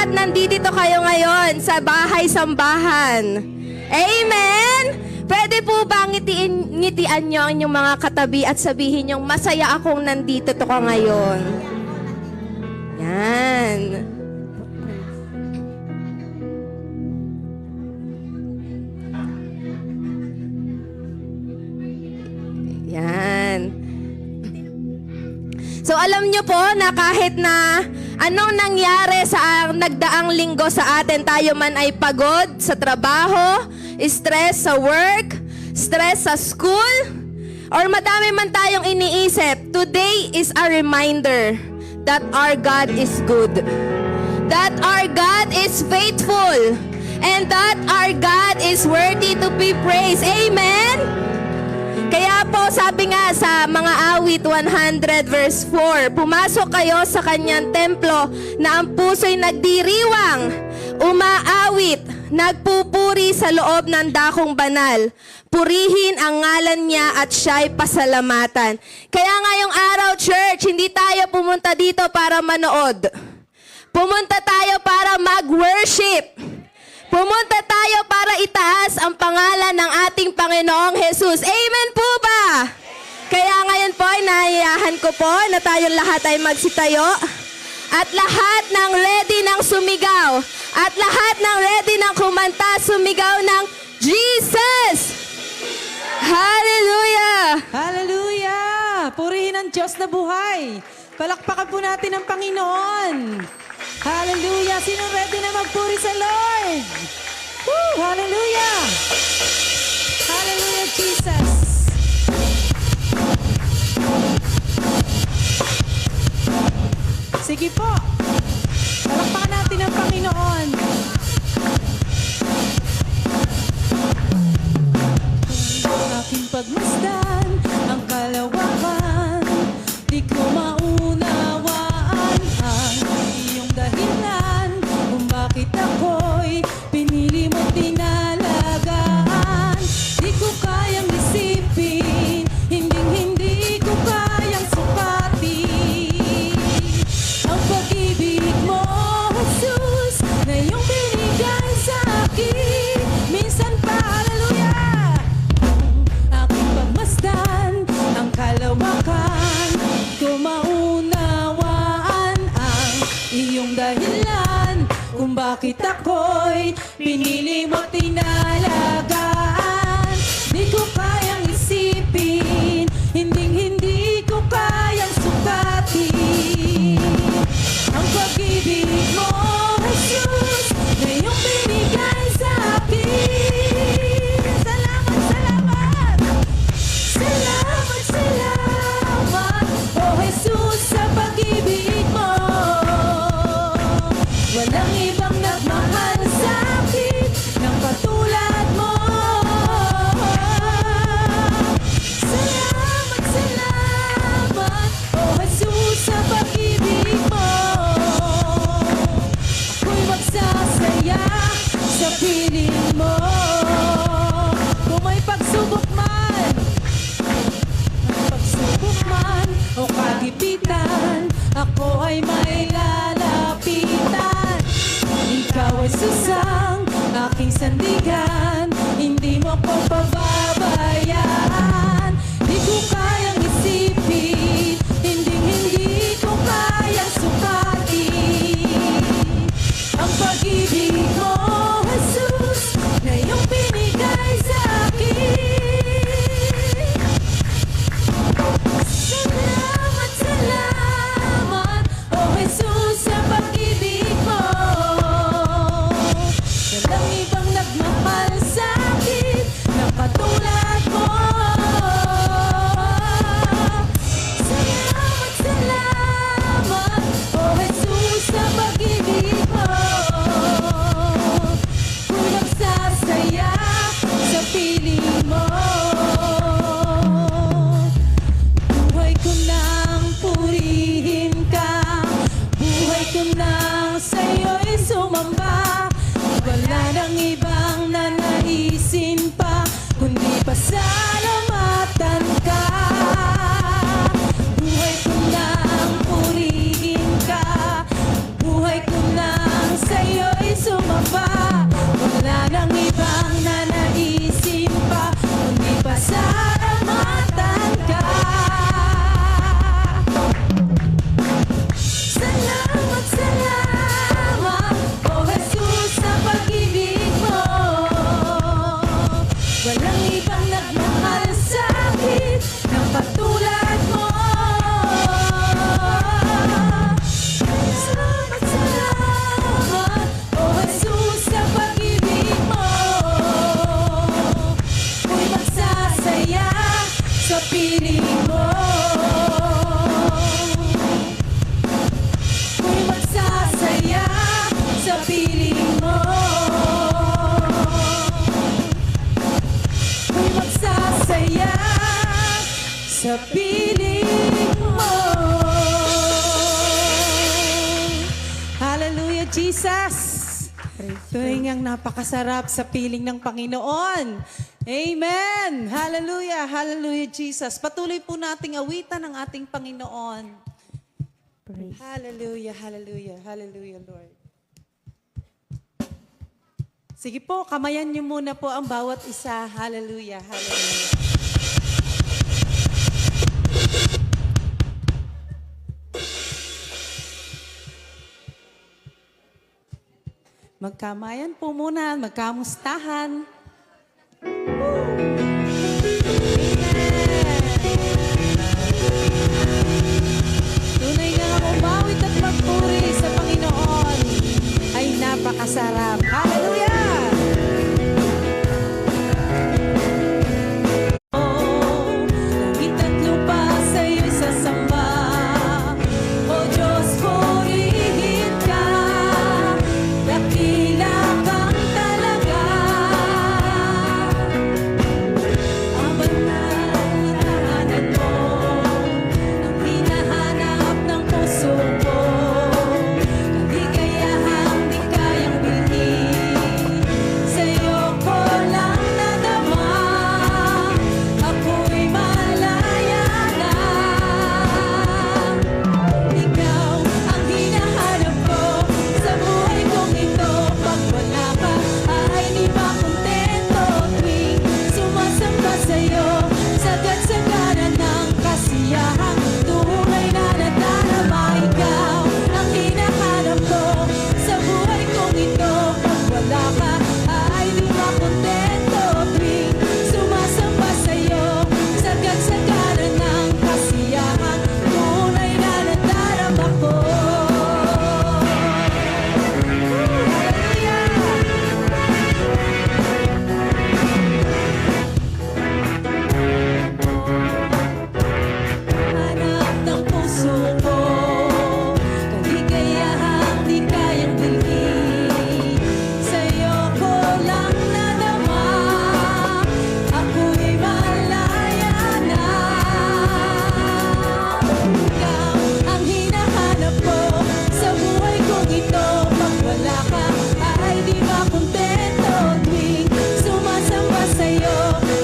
lahat nandito kayo ngayon sa bahay-sambahan. Amen? Pwede po ba ngitian nyo ang inyong mga katabi at sabihin nyo, masaya akong nandito to ka ngayon. Yan. Yan. So alam nyo po na kahit na anong nangyari sa nagdaang linggo sa atin, tayo man ay pagod sa trabaho, stress sa work, stress sa school, or madami man tayong iniisip, today is a reminder that our God is good, that our God is faithful, and that our God is worthy to be praised. Amen? Kaya po sabi nga sa mga awit 100 verse 4, pumasok kayo sa kanyang templo na ang puso'y nagdiriwang, umaawit, nagpupuri sa loob ng dakong banal. Purihin ang ngalan niya at siya'y pasalamatan. Kaya ngayong araw, church, hindi tayo pumunta dito para manood. Pumunta tayo para mag-worship. Pumunta tayo para itaas ang pangalan ng ating Panginoong Jesus. Amen po ba? Kaya ngayon po ay naiyahan ko po na tayong lahat ay magsitayo. At lahat ng ready ng sumigaw. At lahat ng ready ng kumanta, sumigaw ng Jesus! Hallelujah! Hallelujah! Purihin ang Diyos na buhay. Palakpakan po natin ang Panginoon. Hallelujah! Sino ready na magpuri sa Lord? Woo! Hallelujah! Hallelujah, Jesus! Sige po. Palakpakan natin ang Panginoon. Aking pagmasdan ang kalawakan, di ko maunawaan ang iyong dahilan kung bakit ako'y pinili mo tinalagaan. Di ko kayang isipin, hindi ko kayang sukatin ang pag-ibig mo, Jesus, na iyong binigay sa akin. Minsan pa, hallelujah, aking pagmasdan ang kalawakan, ko maunawaan ang iyong dahilan kung bakit ako'y pinili mo tinalagaan. Di ko kayang isipin, hindi ko kayang sukatin ang pag-ibig mo, Jesus, na iyong binigay sa akin. Salamat, salamat! Salamat, salamat, oh Jesus, sa pag-ibig mo. Walang ibang nagmahal sa akin ng nagmahal sa akin ng patulad mo. Salamat, salamat, O Jesus, sa pag-ibig mo. Ako'y magsasaya sa piling mo. Ako'y magsasaya sa piling mo. Ako'y magsasaya sa piling mo. Hallelujah, Jesus! Tunay ngang napakasarap sa piling ng Panginoon. Amen! Hallelujah! Hallelujah, Jesus! Patuloy po nating awitan ang ating Panginoon. Hallelujah! Hallelujah! Hallelujah, Lord. Sige po, kamayan niyo muna po ang bawat isa. Hallelujah! Hallelujah! Magkamayan po muna, magkamustahan. Tunay nga umawit at magpuri sa Panginoon ay napakasarap. Hallelujah! Langit at lupa sa'yo'y sasamba. O Diyos, purihin ka. Dakila kang talaga. Ang banal na tahanan mo, ang hinahanap ng puso ko. Kaligayahang di kayang bilhin, sa'yo ko lang nadama. Ako'y malaya na. Ikaw ang hinahanap ko sa buhay kong ito. Pag wala ka ay di ba kontento. Tuwing sumasamba sa'yo, sagad-sagana ng kasiyahang tunay na nadarama. Ikaw ang hinahanap ko sa buhay kong ito. Pag wala ka ay di ba kontento. Tuwing sumasamba sa'yo, sagad-sagana ng kasiyahang tunay na nadarama ko. Hanap ng puso ko, kaligayahang di kayang bilhin, sa'yo ko lang nadama. Ako'y malaya na. Ikaw ang hinahanap ko sa buhay kong ito. Pag wala ka ay di ba kontento. Tuwing sumasamba sa'yo,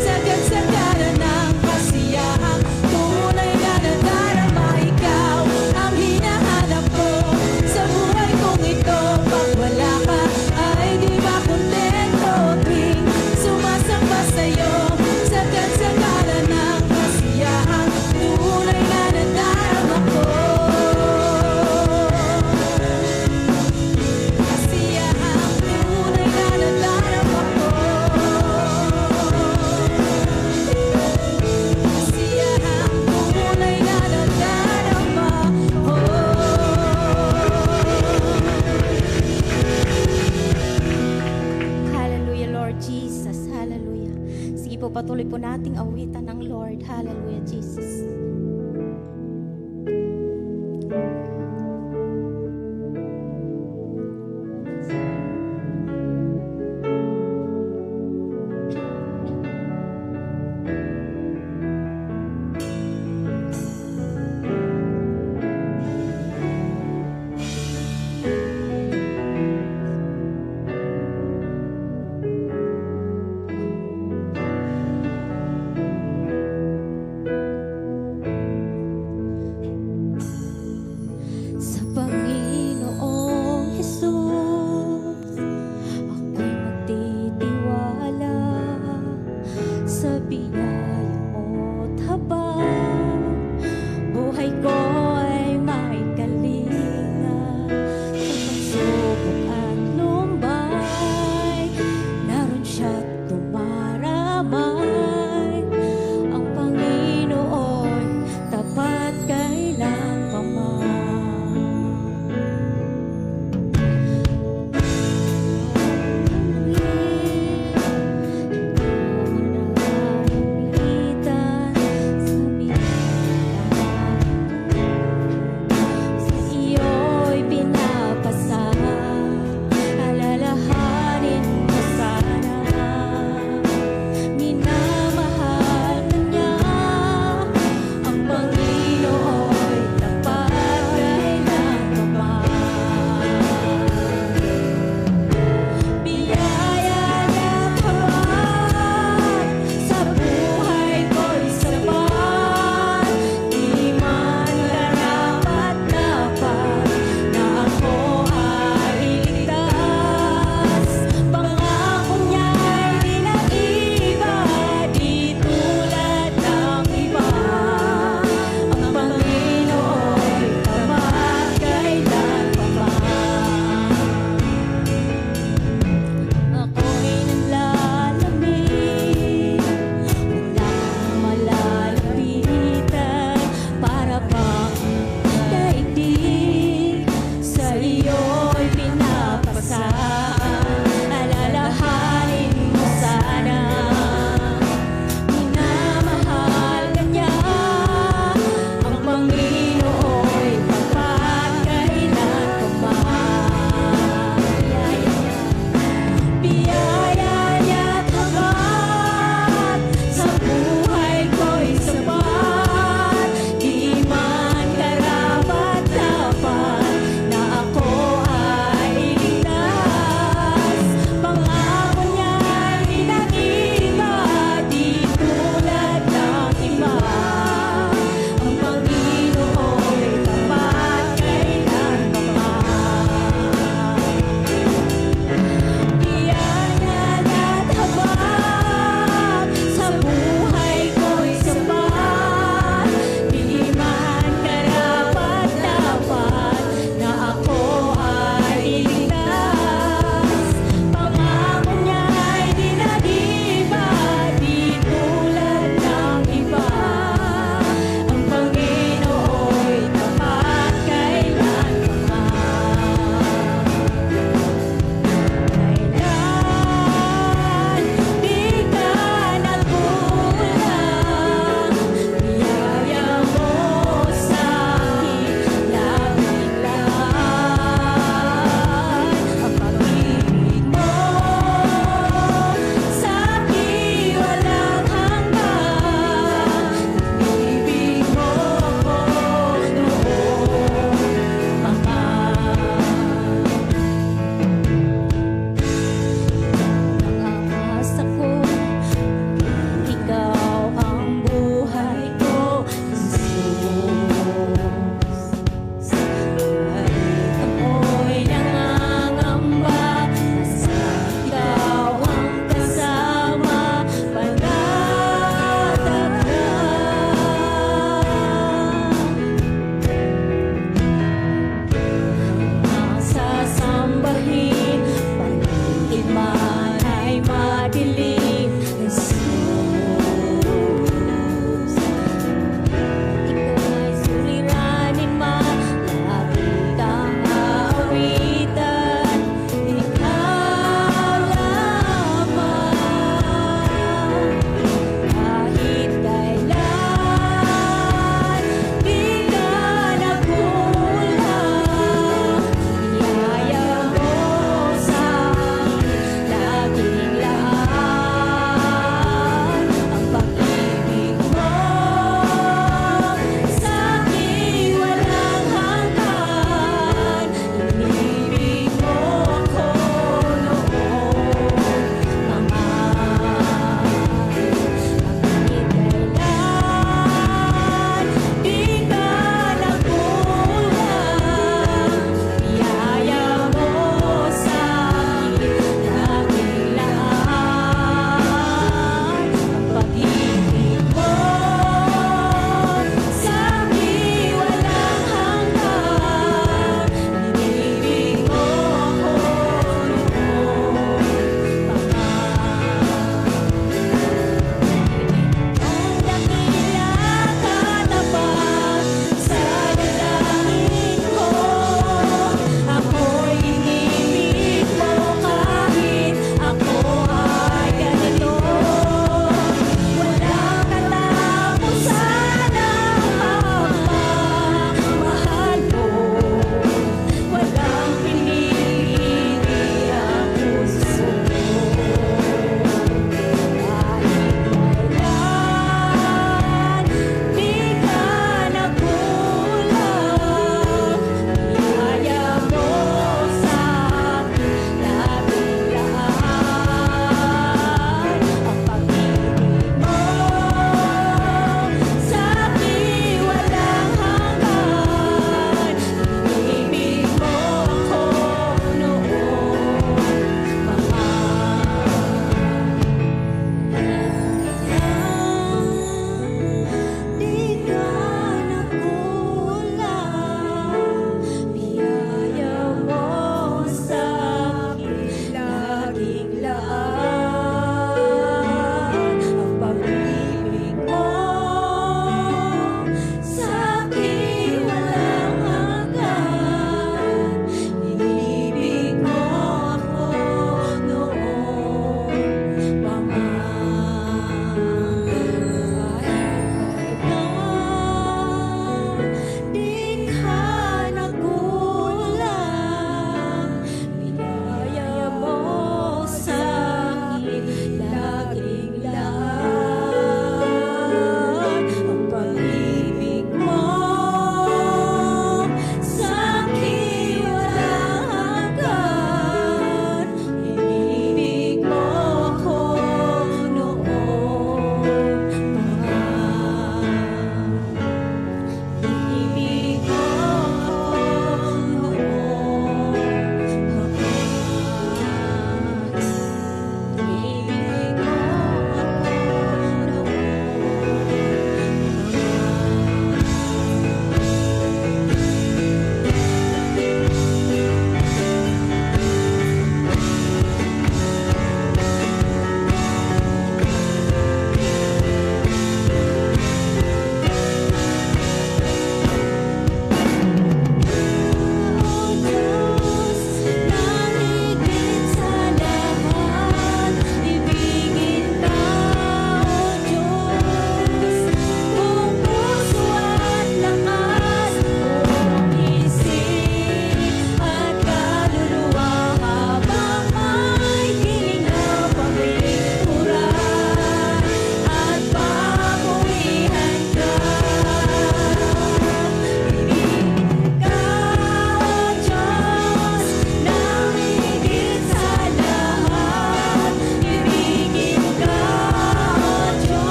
sagad-sagana ng kasiyahang tunay na nadarama. Ikaw ang hinahanap ko sa buhay kong ito. Pag wala ka ay di ba kontento. Tuwing sumasamba sa'yo, sagad-sagana ng kasiyahang tunay na nadarama ko. Kasiyahang tunay na nadarama ko. Kasiyahang tunay na nadarama ko. Hallelujah, Lord Jesus. Hallelujah. Sige po, patuloy po nating awitan ng Lord. Hallelujah, Jesus.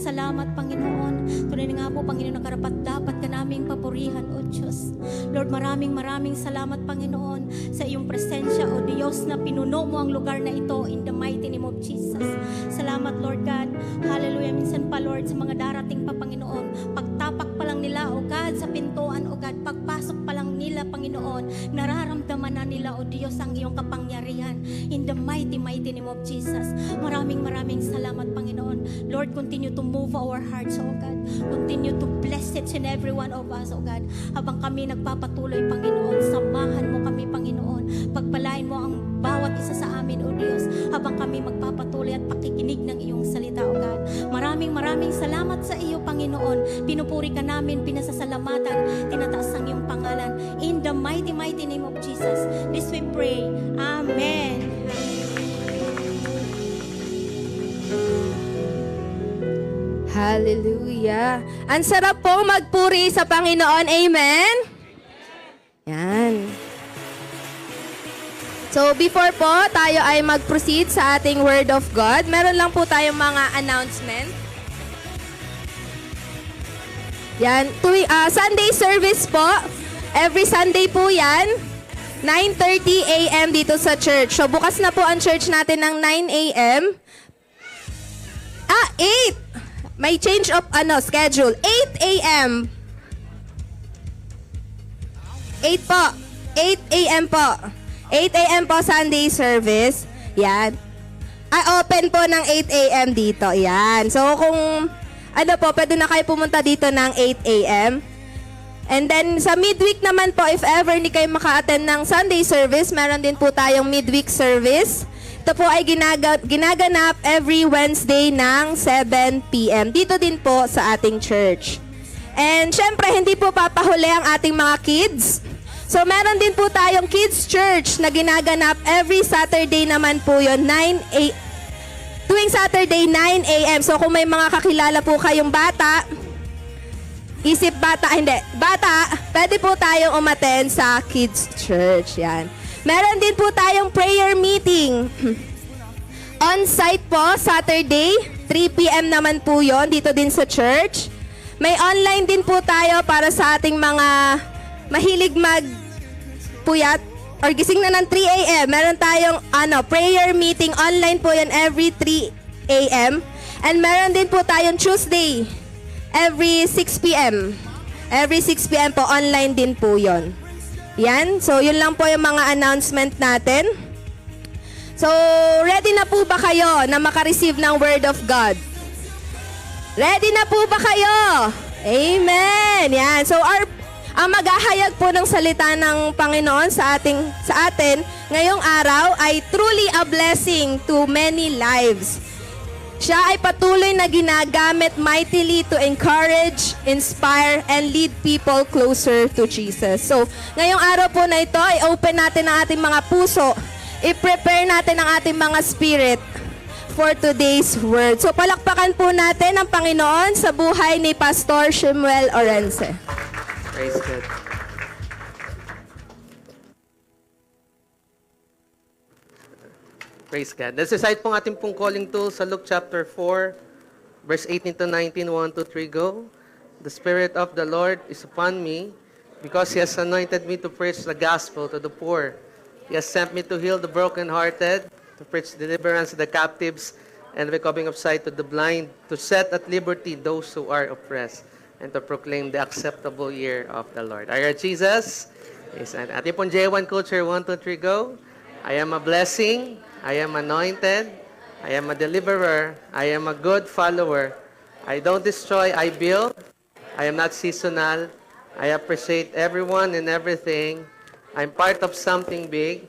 salamat, Panginoon. Tunay na nga po, Panginoon, na karapat dapat ka naming papurihan, O Diyos. Lord, maraming salamat, Panginoon, sa iyong presensya, O Diyos, na pinuno mo ang lugar na ito in the mighty name of Jesus. Salamat, Lord God. Hallelujah. Minsan pa, Lord, sa mga darating pa, Panginoon, pagtapak pa lang nila, O God, sa pintuan, O God, pagpasok pa lang nila, Panginoon, nararamdaman na nila, O Diyos, ang iyong kapangyarihan in the mighty name of Jesus. Maraming salamat, Panginoon. Lord, continue to move our hearts, O God. Continue to bless each and every one of us, O God. Habang kami nagpapatuloy, Panginoon, samahan mo kami, Panginoon. Pagpalain mo ang bawat isa sa amin, O Diyos, habang kami magpapatuloy at pakikinig ng iyong salita, O God. Maraming salamat sa iyo, Panginoon. Pinupuri ka namin, pinasasalamatan, tinataas ang iyong pangalan. In the mighty name of Jesus, this we pray. Amen. Hallelujah. Ang sarap po magpuri sa Panginoon. Amen? Yan. So, before po tayo ay mag-proceed sa ating Word of God, meron lang po tayong mga announcement. Yan. Sunday service po. Every Sunday po yan. 9:30 a.m. dito sa church. So, bukas na po ang church natin ng 9 a.m. 8! May change of schedule. 8 a.m. 8 po. 8 a.m. po. 8 a.m. po Sunday service. Yan. Open po ng 8 a.m. dito. Yan. So kung pwede na kayo pumunta dito ng 8 a.m. And then sa midweek naman po, if ever hindi kayo maka-attend ng Sunday service, meron din po tayong midweek service. Ito po ay ginaganap every Wednesday ng 7 p.m. Dito din po sa ating church. And syempre, hindi po papahuli ang ating mga kids. So meron din po tayong kids church na ginaganap every Saturday naman po yun, tuwing Saturday, 9 a.m. So kung may mga kakilala po kayong bata, pwede po tayong umattend sa kids church. Yan. Meron din po tayong prayer meeting. On-site po, Saturday, 3 p.m. naman po yon dito din sa church. May online din po tayo para sa ating mga mahilig magpuyat or gising na ng 3 a.m. Meron tayong prayer meeting. Online po yan every 3 a.m. And meron din po tayong Tuesday, every 6 p.m. Every 6 p.m. po, online din po yon. Yan. So, yun lang po yung mga announcement natin. So, ready na po ba kayo na makareceive ng Word of God? Ready na po ba kayo? Amen! Yan. So, ang maghahayag po ng salita ng Panginoon sa atin ngayong araw ay truly a blessing to many lives. Siya ay patuloy na ginagamit mightily to encourage, inspire, and lead people closer to Jesus. So, ngayong araw po na ito, i-open natin ang ating mga puso. I-prepare natin ang ating mga spirit for today's word. So, palakpakan po natin ang Panginoon sa buhay ni Pastor Shemuel Orense. Praise God. Praise God. Let's recite pong ating pong calling tool sa Luke chapter 4, verse 18 to 19, 1, 2, 3, go. The Spirit of the Lord is upon me, because He has anointed me to preach the gospel to the poor. He has sent me to heal the brokenhearted, to preach deliverance to the captives, and recovering of sight to the blind, to set at liberty those who are oppressed, and to proclaim the acceptable year of the Lord. Are you Jesus? Yes. And ating pong J1 culture, 1, 2, 3, go. I am a blessing. I am anointed. I am a deliverer. I am a good follower. I don't destroy, I build. I am not seasonal. I appreciate everyone and everything. I'm part of something big.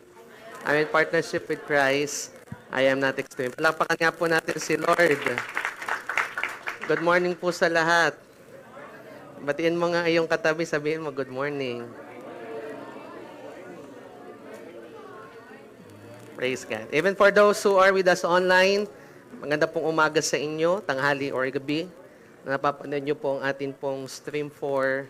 I'm in partnership with Christ. I am not extreme. Palakpakan nga po natin si Lord. Good morning po sa lahat. Batiin mo nga iyong katabi, sabihin mo, good morning. Praise God. Even for those who are with us online, maganda pong umaga sa inyo, tanghali or gabi. Napapanood nyo po ang atin pong stream for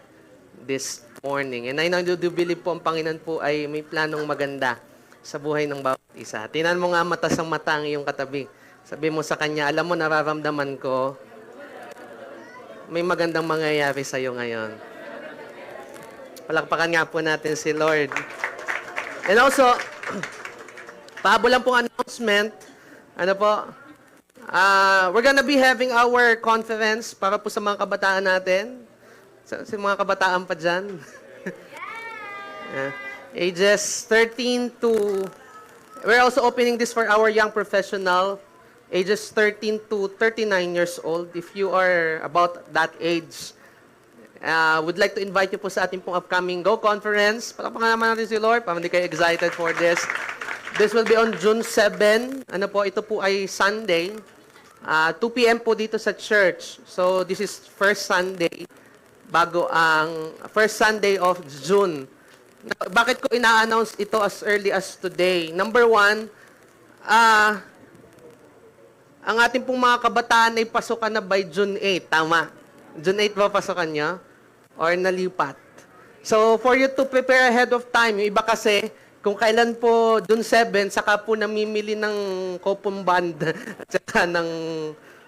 this morning. And I know do believe po ang Panginoon po ay may planong maganda sa buhay ng bawat isa. Tinan mo nga mata sang mata ang iyong katabi. Sabi mo sa kanya, alam mo, nararamdaman ko may magandang mangyayari sa'yo ngayon. Palakpakan nga po natin si Lord. And also, paabo lang pong announcement. Ano po? We're gonna be having our conference para po sa mga kabataan natin. Sa mga kabataan pa dyan. Ages 13 to... We're also opening this for our young professional. Ages 13 to 39 years old. If you are about that age, would like to invite you po sa ating pong upcoming Go Conference. Palakpakan naman natin si Lord para hindi kayo excited for this. This will be on June 7. Ano po, ito po ay Sunday. 2 p.m. po dito sa church. So, this is first Sunday bago ang first Sunday of June. Bakit ko ina-announce ito as early as today? Number one, ang ating pong mga kabataan ay pasukan na by June 8. Tama. June 8 ba pasukan nyo? Or nalipat? So, for you to prepare ahead of time, yung iba kasi, kung kailan po June 7, saka po namimili ng kopong band at saka ng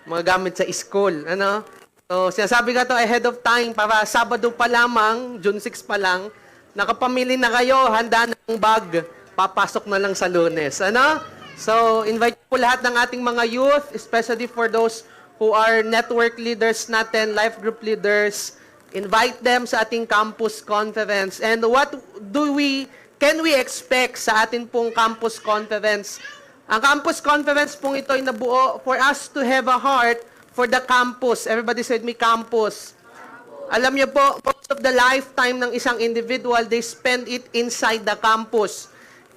mga gamit sa school. Ano? So, sinasabi ka to ahead of time para Sabado pa lamang, June 6 pa lang, nakapamili na kayo, handa na ang bag, papasok na lang sa Lunes. Ano? So, invite po lahat ng ating mga youth, especially for those who are network leaders natin, life group leaders, invite them sa ating campus conference. And what can we expect sa atin pong campus conference? Ang campus conference pong ito ay nabuo for us to have a heart for the campus. Everybody said me campus. Alam niyo po, most of the lifetime ng isang individual, they spend it inside the campus.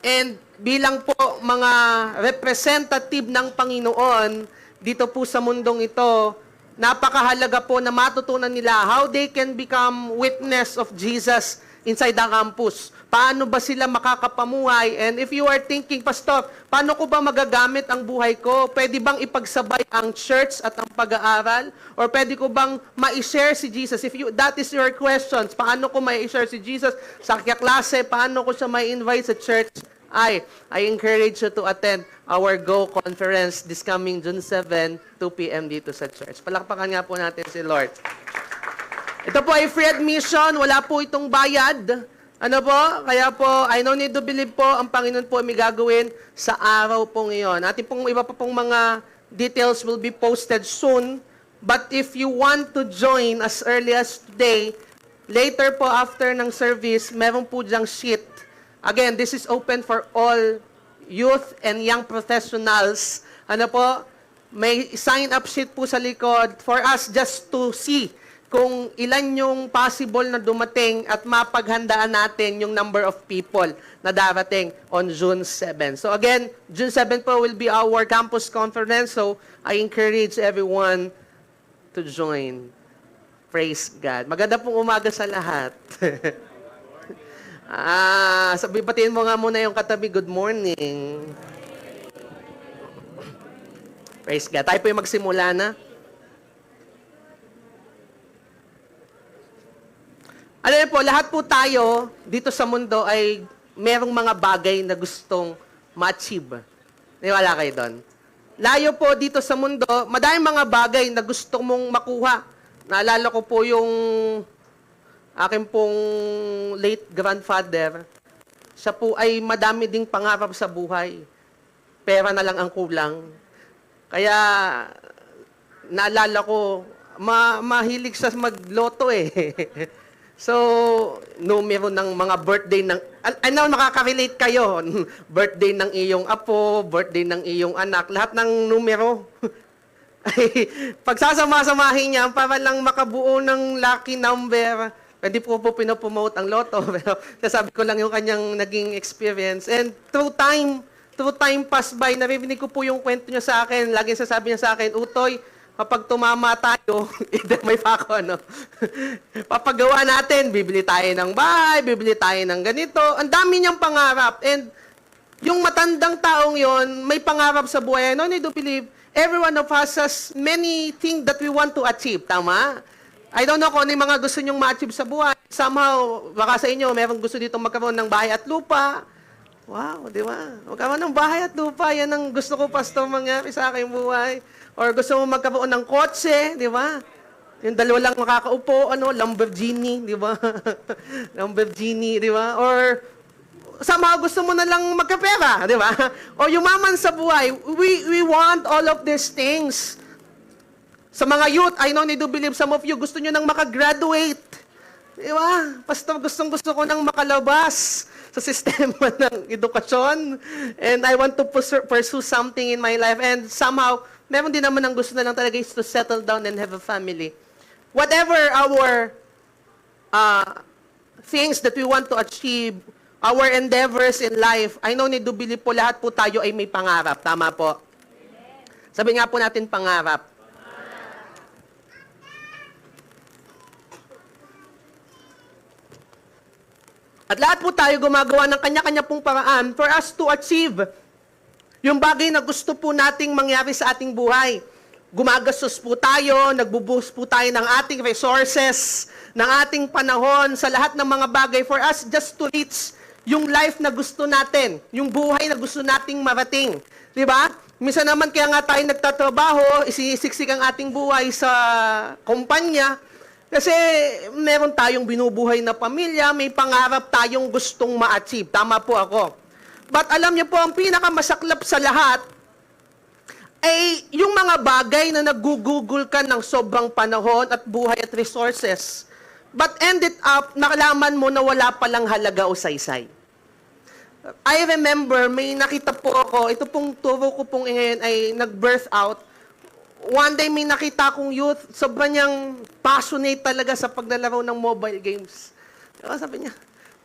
And bilang po mga representative ng Panginoon dito po sa mundong ito, napakahalaga po na matutunan nila how they can become witness of Jesus inside the campus. Paano ba sila makakapamuhay? And if you are thinking, Pastor, paano ko ba magagamit ang buhay ko? Pwede bang ipagsabay ang church at ang pag-aaral? Or pwede ko bang ma-share si Jesus? If that is your questions, paano ko ma-share si Jesus sa klase? Paano ko siya ma-invite sa church? I encourage you to attend our Go Conference this coming June 7, 2 p.m. dito sa church. Palakpakan nga po natin si Lord. Ito po ay free admission. Wala po itong bayad. Ano po? Kaya po, I no need to believe po, ang Panginoon po ay may gagawin sa araw po ngayon. Ating pong iba pa pong mga details will be posted soon. But if you want to join as early as today, later po after ng service, meron po diyang sheet. Again, this is open for all youth and young professionals. Ano po? May sign-up sheet po sa likod for us just to see kung ilan yung possible na dumating at mapaghandaan natin yung number of people na darating on June 7. So again, June 7 po will be our campus conference. So I encourage everyone to join. Praise God. Maganda pong umaga sa lahat. Batiin mo nga muna yung katabi, good morning. Praise God. Tayo po yung magsimula na. Alam niyo po, lahat po tayo dito sa mundo ay merong mga bagay na gustong ma-achieve. Niwala kayo doon. Layo po dito sa mundo, madaming mga bagay na gusto mong makuha. Naalala ko po yung aking pong late grandfather. Siya po ay madami ding pangarap sa buhay. Pera na lang ang kulang. Kaya naalala ko, mahilig sa magloto eh. So, numero ng mga birthday ng... Ano, makaka-relate kayo. Birthday ng iyong apo, birthday ng iyong anak, lahat ng numero. Pagsasama-samahin niya, para lang makabuo ng lucky number. Hindi po pinopromote ang loto, pero sasabi ko lang yung kanyang naging experience. And through time pass by, narinig ko po yung kwento niya sa akin. Laging sasabi niya sa akin, Utoy, kapag tumama tayo, may pako, no? Papagawa natin, bibili tayo ng bahay, bibili tayo ng ganito. Ang dami niyang pangarap. And yung matandang taong yon may pangarap sa buhay. No need to believe, every one of us has many things that we want to achieve. Tama? I don't know kung ano yung mga gusto nyong ma-achieve sa buhay. Somehow, baka sa inyo, mayroong gusto dito magkaroon ng bahay at lupa. Wow, di ba? Magkaroon ng bahay at lupa, yan ang gusto ko, Pastor, mangyari sa aking buhay. Or gusto mo magkaroon ng kotse, di ba? Yung dalawa lang makakaupo, Lamborghini, di ba? Lamborghini, di ba? Or somehow gusto mo na lang magkapera, di ba? O yumaman sa buhay. We want all of these things. Sa mga youth, I know, I do believe some of you, gusto nyo nang makagraduate. Di ba? Basta gusto ko nang makalabas sa sistema ng edukasyon. And I want to pursue something in my life. And somehow, meron din naman ang gusto na lang talaga is to settle down and have a family. Whatever our things that we want to achieve, our endeavors in life, I know, do believe po, lahat po tayo ay may pangarap. Tama po? Sabi nga po natin pangarap. At lahat po tayo gumagawa ng kanya-kanya pong paraan for us to achieve yung bagay na gusto po nating mangyari sa ating buhay. Gumagastos po tayo, nagbubuhos po tayo ng ating resources, ng ating panahon sa lahat ng mga bagay for us just to reach yung life na gusto natin, yung buhay na gusto nating marating. Di ba? Minsan naman kaya nga tayo nagtatrabaho, isisiksik ang ating buhay sa kumpanya, kasi meron tayong binubuhay na pamilya, may pangarap tayong gustong ma-achieve. Tama po ako. But alam niyo po, ang pinakamasaklap sa lahat ay yung mga bagay na nagugugol ka ng sobrang panahon at buhay at resources. But ended up, nakalaman mo na wala palang halaga o saysay. I remember, may nakita po ako, ito pong turo ko pong ngayon ay nag-birth out. One day may nakita akong youth, sobrang niyang passionate talaga sa paglalaro ng mobile games. Diba, sabi niya,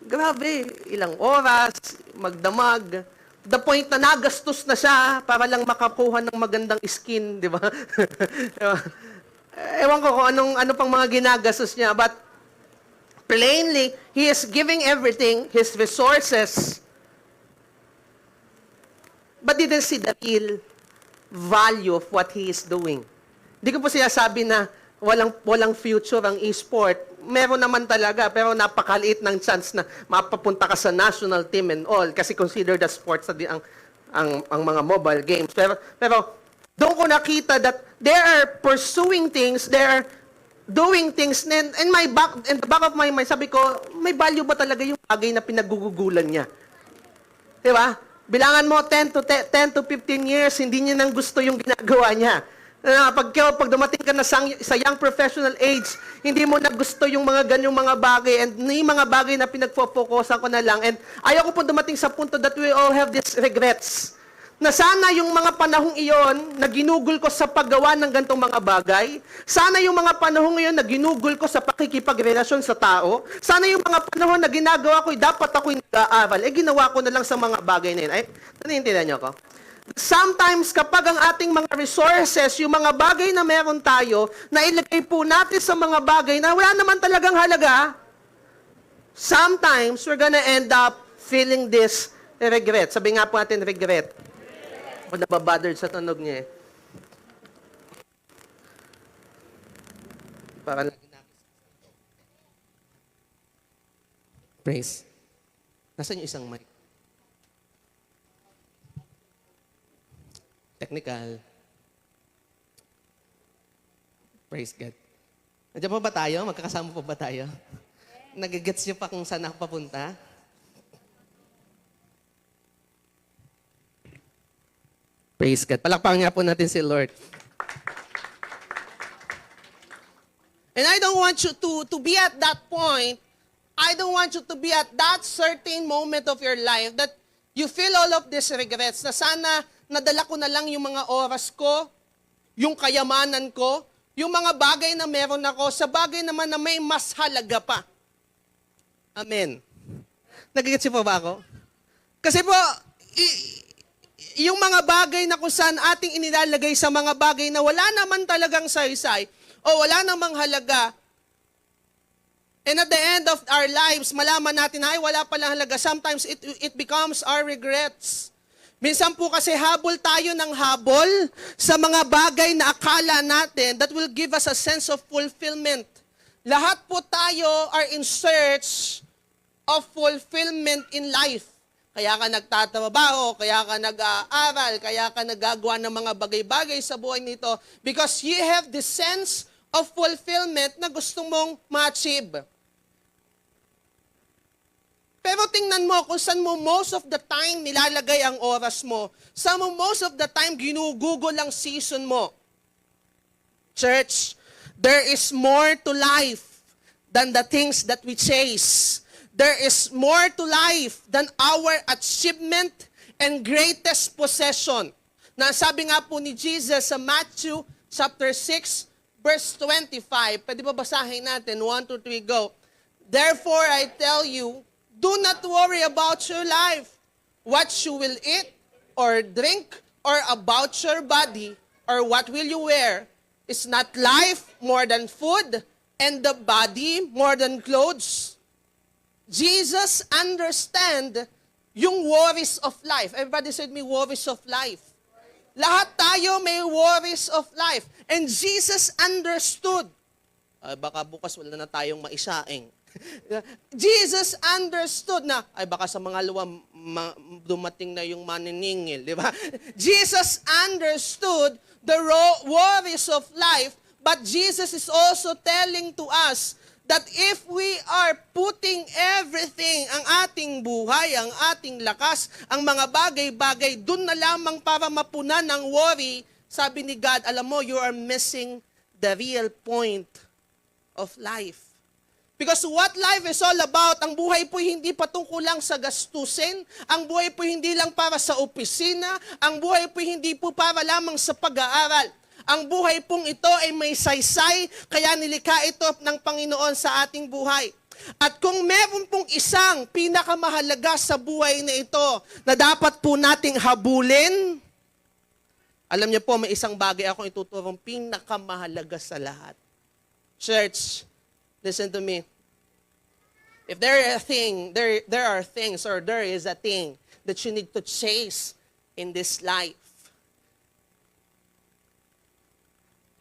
grabe, ilang oras, magdamag. The point na nagastos na siya para lang makakuha ng magandang skin, di ba? Diba? Ewan ko kung ano pang mga ginagastos niya, but plainly, he is giving everything, his resources, but didn't see the real value of what he is doing. Hindi ko po sinasabi na walang future ang e-sport. Meron naman talaga, pero napakaliit ng chance na mapapunta ka sa national team and all kasi considered as sports na ang mga mobile games. Pero doon ko nakita that they are pursuing things, they are doing things, and in the back of my mind, sabi ko, may value ba talaga yung bagay na pinagugugulan niya? Di ba? Bilangan mo 10 to 15 years, hindi niya nang gusto yung ginagawa niya. Pag dumating ka na sa young professional age, hindi mo na gusto yung mga ganyong mga bagay and yung mga bagay na pinagpo-focusan ko na lang. And ayaw ko po dumating sa punto that we all have these regrets. Na sana yung mga panahong iyon na ginugol ko sa paggawa ng gantong mga bagay, sana yung mga panahong iyon na ginugol ko sa pakikipagrelasyon sa tao, sana yung mga panahon na ginagawa ko, dapat ako'y nag-aaral, ginawa ko na lang sa mga bagay na yun. Ay, naniintindihan niyo ako? Sometimes kapag ang ating mga resources, yung mga bagay na meron tayo, na ilagay po natin sa mga bagay na wala naman talagang halaga, sometimes we're gonna end up feeling this regret. Sabi nga po natin, regret. O nababothered sa tunog niya eh. Para lagi na. Praise. Nasaan yung isang mic? Technical. Praise God. Nandiyan pa ba tayo? Magkakasama pa ba tayo? Nagagets niyo pa kung saan ako papunta? Praise God. Palakpakan nga po natin si Lord. And I don't want you to be at that point. I don't want you to be at that certain moment of your life that you feel all of these regrets na sana nadala ko na lang yung mga oras ko, yung kayamanan ko, yung mga bagay na meron ako sa bagay naman na may mas halaga pa. Amen. Nagigets po ba ako? Kasi po, yung mga bagay na kung saan ating inilalagay sa mga bagay na wala naman talagang saysay o wala namang halaga, and at the end of our lives, malaman natin, ay, wala palang halaga. Sometimes it becomes our regrets. Minsan po kasi habol tayo ng habol sa mga bagay na akala natin that will give us a sense of fulfillment. Lahat po tayo are in search of fulfillment in life. Kaya ka nagtatrabaho, kaya ka nag-aaral, kaya ka nagagawa ng mga bagay-bagay sa buhay nito because you have the sense of fulfillment na gusto mong ma-achieve. Pero tingnan mo kung saan mo most of the time nilalagay ang oras mo. Saan mo most of the time ginugugol ang season mo. Church, there is more to life than the things that we chase. There is more to life than our achievement and greatest possession. Na sabi nga po ni Jesus sa Matthew chapter 6, verse 25. Pwede ba basahin natin? 1, 2, 3, go. Therefore, I tell you, do not worry about your life, what you will eat or drink, or about your body, or what will you wear. Is not life more than food, and the body more than clothes? Jesus understand yung worries of life. Everybody said me, worries of life. Lahat tayo may worries of life. And Jesus understood. Baka bukas wala na tayong maisaing. Jesus understood na, baka sa mga luwa dumating na yung maniningil, di ba? Jesus understood the worries of life, but Jesus is also telling to us that if we are putting everything, ang ating buhay, ang ating lakas, ang mga bagay-bagay, dun na lamang para mapunan ng worry, sabi ni God, alam mo, you are missing the real point of life. Because what life is all about, ang buhay po hindi patungkol lang sa gastusin, ang buhay po hindi lang para sa opisina, ang buhay po hindi po para lamang sa pag-aaral. Ang buhay pong ito ay may saysay, kaya nilikha ito ng Panginoon sa ating buhay. At kung meron pong isang pinakamahalaga sa buhay na ito na dapat po nating habulin, alam niyo po, may isang bagay akong ituturong pinakamahalaga sa lahat. Church, listen to me. If there are things or there is a thing that you need to chase in this life,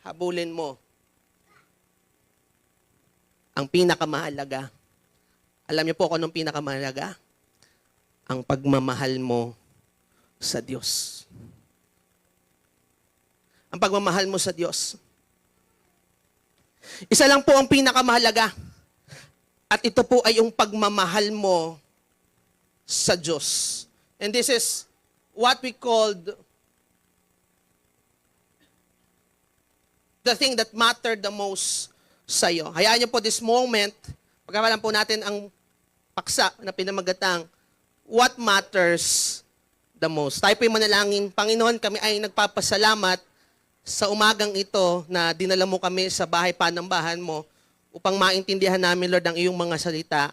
habulin mo ang pinakamahalaga. Alam niyo po kung anong pinakamahalaga? Ang pagmamahal mo sa Diyos. Ang pagmamahal mo sa Diyos. Isa lang po ang pinakamahalaga. At ito po ay yung pagmamahal mo sa Diyos. And this is what we called the thing that mattered the most sa iyo. Hayaan niyo po this moment, pagkakalan po natin ang paksa na pinamagatang what matters the most. Tayo po yung manalangin. Panginoon, kami ay nagpapasalamat sa umagang ito na dinala mo kami sa bahay panambahan mo upang maintindihan namin, Lord, ang iyong mga salita.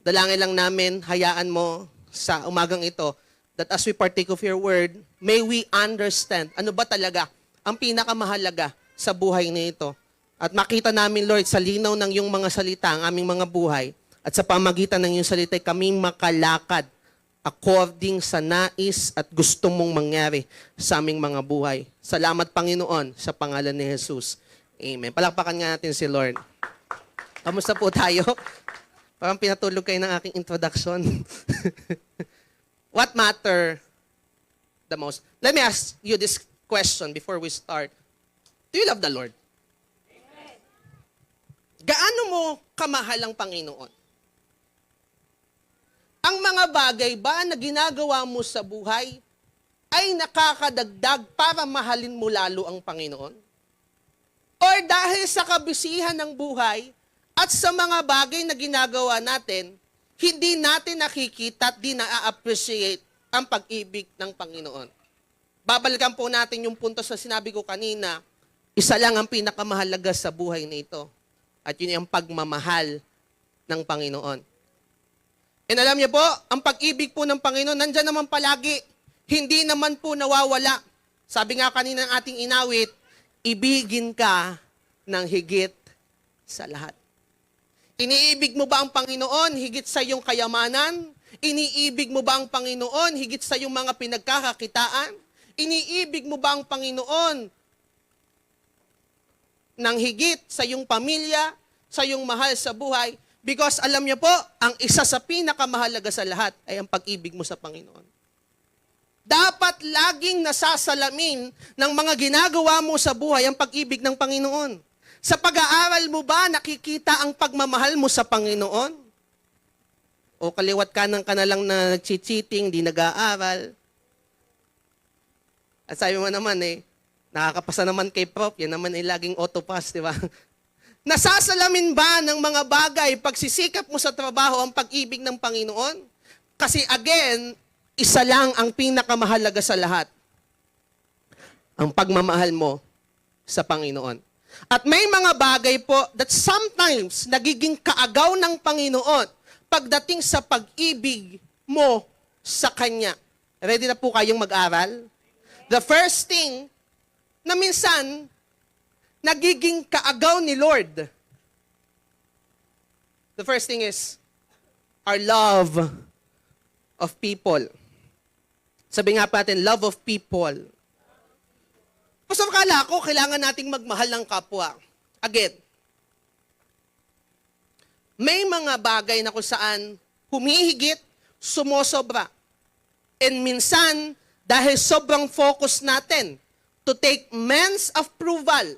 Dalangin lang namin, hayaan mo sa umagang ito that as we partake of your word, may we understand ano ba talaga ang pinakamahalaga sa buhay na ito. At makita namin, Lord, sa linaw ng iyong mga salita, ang aming mga buhay, at sa pamagitan ng iyong salita, kaming makalakad according sa nais at gusto mong mangyari sa aming mga buhay. Salamat, Panginoon, sa pangalan ni Jesus. Amen. Palakpakan nga natin si Lord. Kamusta po tayo? Parang pinatulog kayo ng aking introduction. What matter the most? Let me ask you this question before we start. Do you love the Lord? Gaano mo kamahal ang Panginoon? Ang mga bagay ba na ginagawa mo sa buhay ay nakakadagdag para mahalin mo lalo ang Panginoon? Or dahil sa kabisihan ng buhay at sa mga bagay na ginagawa natin, hindi natin nakikita at di na-appreciate ang pag-ibig ng Panginoon? Babalikan po natin yung punto sa sinabi ko kanina, isa lang ang pinakamahalaga sa buhay na ito. At yun ang pagmamahal ng Panginoon. And alam niyo po, ang pag-ibig po ng Panginoon, nandyan naman palagi. Hindi naman po nawawala. Sabi nga kanina ng ating inawit, ibigin ka ng higit sa lahat. Iniibig mo ba ang Panginoon higit sa iyong kayamanan? Iniibig mo ba ang Panginoon higit sa iyong mga pinagkakakitaan? Iniibig mo ba ang Panginoon ng higit sa iyong pamilya, sa iyong mahal sa buhay? Because alam niyo po, ang isa sa pinakamahalaga sa lahat ay ang pag-ibig mo sa Panginoon. Dapat laging nasasalamin ng mga ginagawa mo sa buhay ang pag-ibig ng Panginoon. Sa pag-aaral mo ba, nakikita ang pagmamahal mo sa Panginoon? O kaliwat kanan ka na lang na nag-cheating, di nag-aaral? At sabi mo naman nakakapasa naman kay Prof, yan naman ay laging auto-pass, di ba? Nasasalamin ba ng mga bagay, pagsisikap mo sa trabaho, ang pag-ibig ng Panginoon? Kasi again, isa lang ang pinakamahalaga sa lahat. Ang pagmamahal mo sa Panginoon. At may mga bagay po that sometimes nagiging kaagaw ng Panginoon pagdating sa pag-ibig mo sa Kanya. Ready na po kayong mag-aral? The first thing na minsan nagiging kaagaw ni Lord. The first thing is our love of people. Sabi nga pa natin, love of people. Pastor, kala ko, kailangan nating magmahal ng kapwa. Again, may mga bagay na kung saan humihigit, sumosobra. And minsan, dahil sobrang focus natin to take men's approval,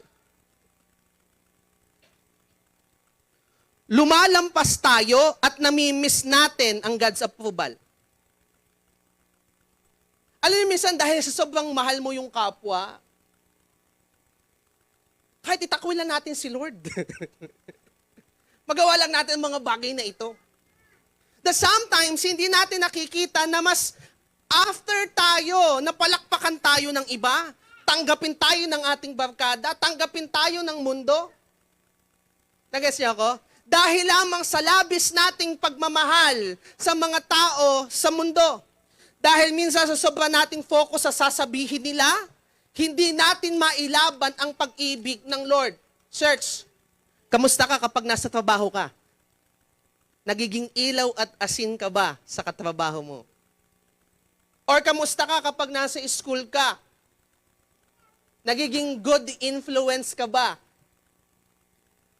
lumalampas tayo at namimiss natin ang God's approval. Alam niyo, minsan dahil sa sobrang mahal mo yung kapwa, kahit itakwil lang natin si Lord. Magawa lang natin ang mga bagay na ito. That sometimes, hindi natin nakikita na mas after tayo, napalakpakan tayo ng iba, tanggapin tayo ng ating barkada, tanggapin tayo ng mundo. Nag-gets niyo ako? Dahil lamang sa labis nating pagmamahal sa mga tao sa mundo. Dahil minsan sa sobra nating focus sa sasabihin nila, hindi natin mailaban ang pag-ibig ng Lord. Church, kamusta ka kapag nasa trabaho ka? Nagiging ilaw at asin ka ba sa katrabaho mo? Or kamusta ka kapag nasa school ka? Nagiging good influence ka ba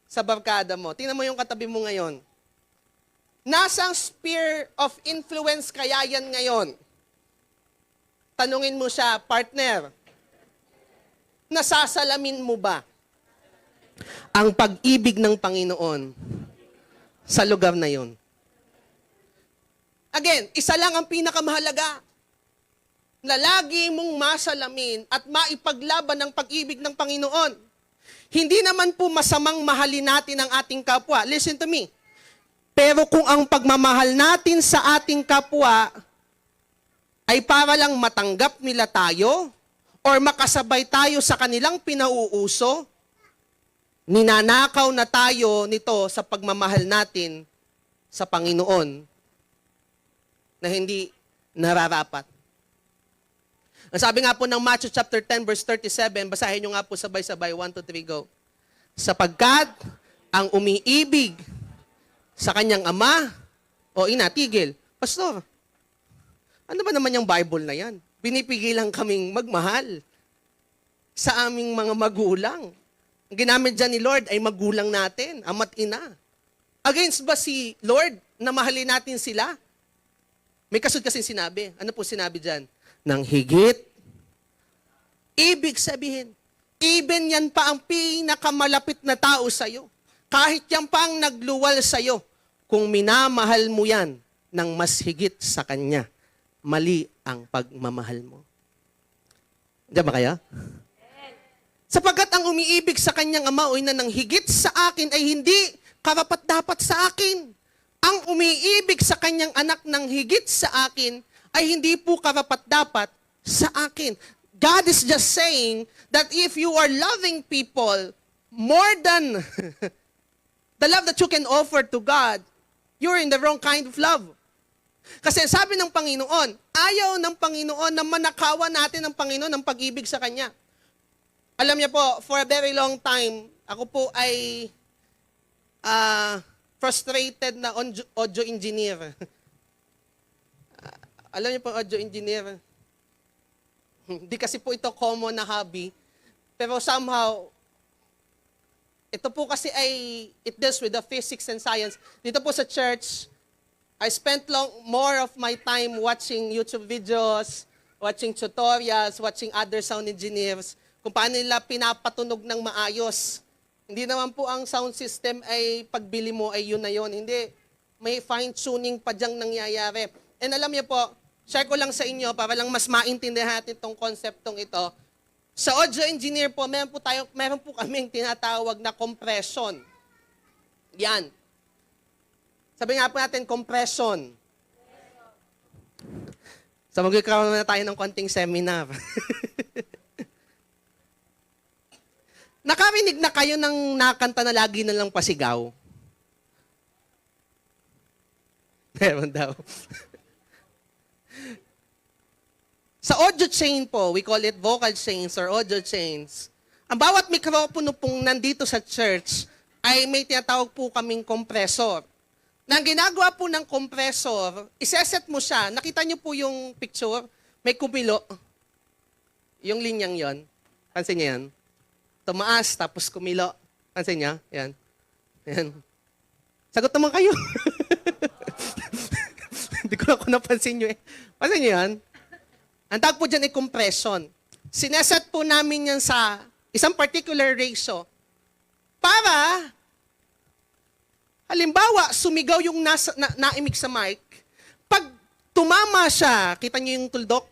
sa barkada mo? Tingnan mo yung katabi mo ngayon. Nasang sphere of influence kaya yan ngayon? Tanungin mo siya, partner, nasasalamin mo ba ang pag-ibig ng Panginoon sa lugar na yon? Again, isa lang ang pinakamahalaga na lagi mong masalamin at maipaglaban ang pag-ibig ng Panginoon. Hindi naman po masamang mahalin natin ang ating kapwa. Listen to me. Pero kung ang pagmamahal natin sa ating kapwa ay para lang matanggap nila tayo or makasabay tayo sa kanilang pinauuso, ninanakaw na tayo nito sa pagmamahal natin sa Panginoon na hindi nararapat. Ang sabi nga po ng Matthew chapter 10 verse 37, basahin nyo nga po sabay-sabay, 1, 2, 3, go. Sapagkat ang umiibig sa kanyang ama o ina, tigil. Pastor, ano ba naman yung Bible na yan? Pinipigilan kaming magmahal sa aming mga magulang. Ang ginamit dyan ni Lord ay magulang natin, ama't ina. Against ba si Lord na mahalin natin sila? May kasunod kasi sinabi. Ano po sinabi dyan? Nang higit. Ibig sabihin, even yan pa ang pinakamalapit na tao sa'yo. Kahit yan pa ang nagluwal sa'yo, kung minamahal mo yan ng mas higit sa Kanya, mali ang pagmamahal mo. Diyan ba kaya? Sapagkat ang umiibig sa kanyang ama o ina ng higit sa akin ay hindi karapat-dapat sa akin. Ang umiibig sa kanyang anak ng higit sa akin ay hindi po karapat-dapat sa akin. God is just saying that if you are loving people more than the love that you can offer to God, you're in the wrong kind of love. Kasi sabi ng Panginoon, ayaw ng Panginoon na manakawan natin ng Panginoon ng pag-ibig sa Kanya. Alam niya po, for a very long time, ako po ay frustrated na audio engineer. Alam niyo po, audio engineer, hindi kasi po ito common na hobby, pero somehow, ito po kasi ay, it deals with the physics and science. Dito po sa church, I spent more of my time watching YouTube videos, watching tutorials, watching other sound engineers, kung paano nila pinapatunog ng maayos Hindi naman po ang sound system ay pagbili mo ay yun na yun. Hindi. May fine-tuning pa dyang nangyayari. And alam niyo po, share ko lang sa inyo para lang mas maintindihan natin itong konseptong ito. Sa audio engineer po, meron po kaming tinatawag na compression. Yan. Sabi nga po natin, compression. So magkakaroon na tayo ng konting seminar. Nakarinig na kayo ng nakanta na lagi na lang pasigaw? Meron daw. Sa audio chain po, we call it vocal chains or audio chains. Ang bawat mikropono pong nandito sa church ay may tinatawag po kaming compressor. Nang ginagawa po ng compressor, iseset mo siya. Nakita niyo po yung picture? May kumilo. Yung linyang yon. Pansin niyo yan? Tumaas, tapos kumilo. Pansin niyo? Yan. Yan. Sagot naman kayo. Hindi ko na napansin niyo eh. Pansin niyo yan? Ang tawag po dyan ay compression. Sineset po namin yan sa isang particular ratio para, halimbawa, sumigaw yung naimik sa mic. Pag tumama siya, kita niyo yung tuldok?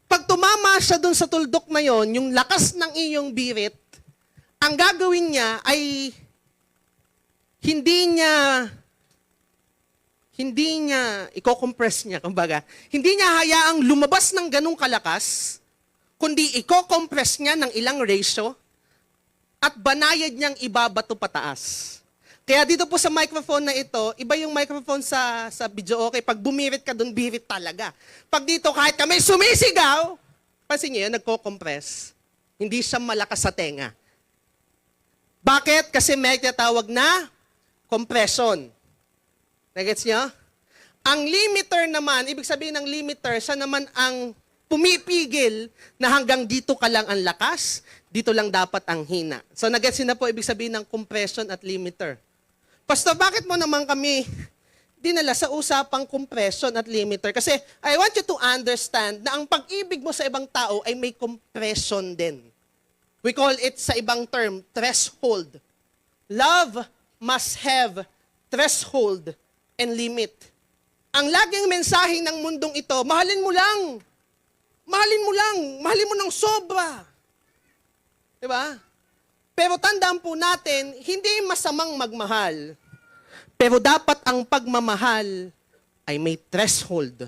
Pag tumama siya dun sa tuldok na yon, yung lakas ng iyong birit, ang gagawin niya ay hindi niya i-compress niya, kumbaga. Hindi niya hayaang lumabas ng ganung kalakas, kundi i-compress niya ng ilang ratio at banayad niyang ibabato pataas. Kaya dito po sa microphone na ito, iba yung microphone sa video okay. Pag bumirit ka doon, birit talaga. Pag dito, kahit kami sumisigaw, pansin niyo yun, nagko-compress. Hindi siya malakas sa tenga. Bakit? Kasi may tinatawag na compression. Nagets niyo? Ang limiter naman, ibig sabihin ng limiter, siya naman ang pumipigil na hanggang dito ka lang ang lakas, dito lang dapat ang hina. So nagets niyo na po ibig sabihin ng compression at limiter. Pastor, bakit mo naman kami dinala sa usapang compression at limiter? Kasi I want you to understand na ang pag-ibig mo sa ibang tao ay may compression din. We call it sa ibang term, threshold. Love must have threshold and limit. Ang laging mensahe ng mundong ito, mahalin mo lang. Mahalin mo lang. Mahalin mo ng sobra. Diba? Pero tandaan po natin, hindi masamang magmahal. Pero dapat ang pagmamahal ay may threshold.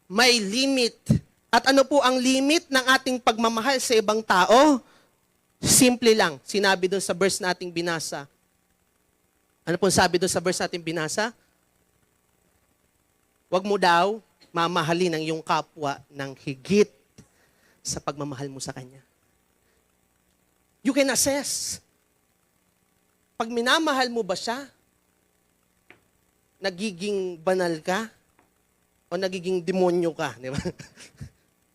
May limit. At ano po ang limit ng ating pagmamahal sa ibang tao? Simple lang. Sinabi doon sa verse na ating binasa. Ano po sabi doon sa verse natin binasa? Huwag mo daw mamahalin ang iyong kapwa ng higit sa pagmamahal mo sa kanya. You can assess. Pag minamahal mo ba siya, nagiging banal ka o nagiging demonyo ka, di ba?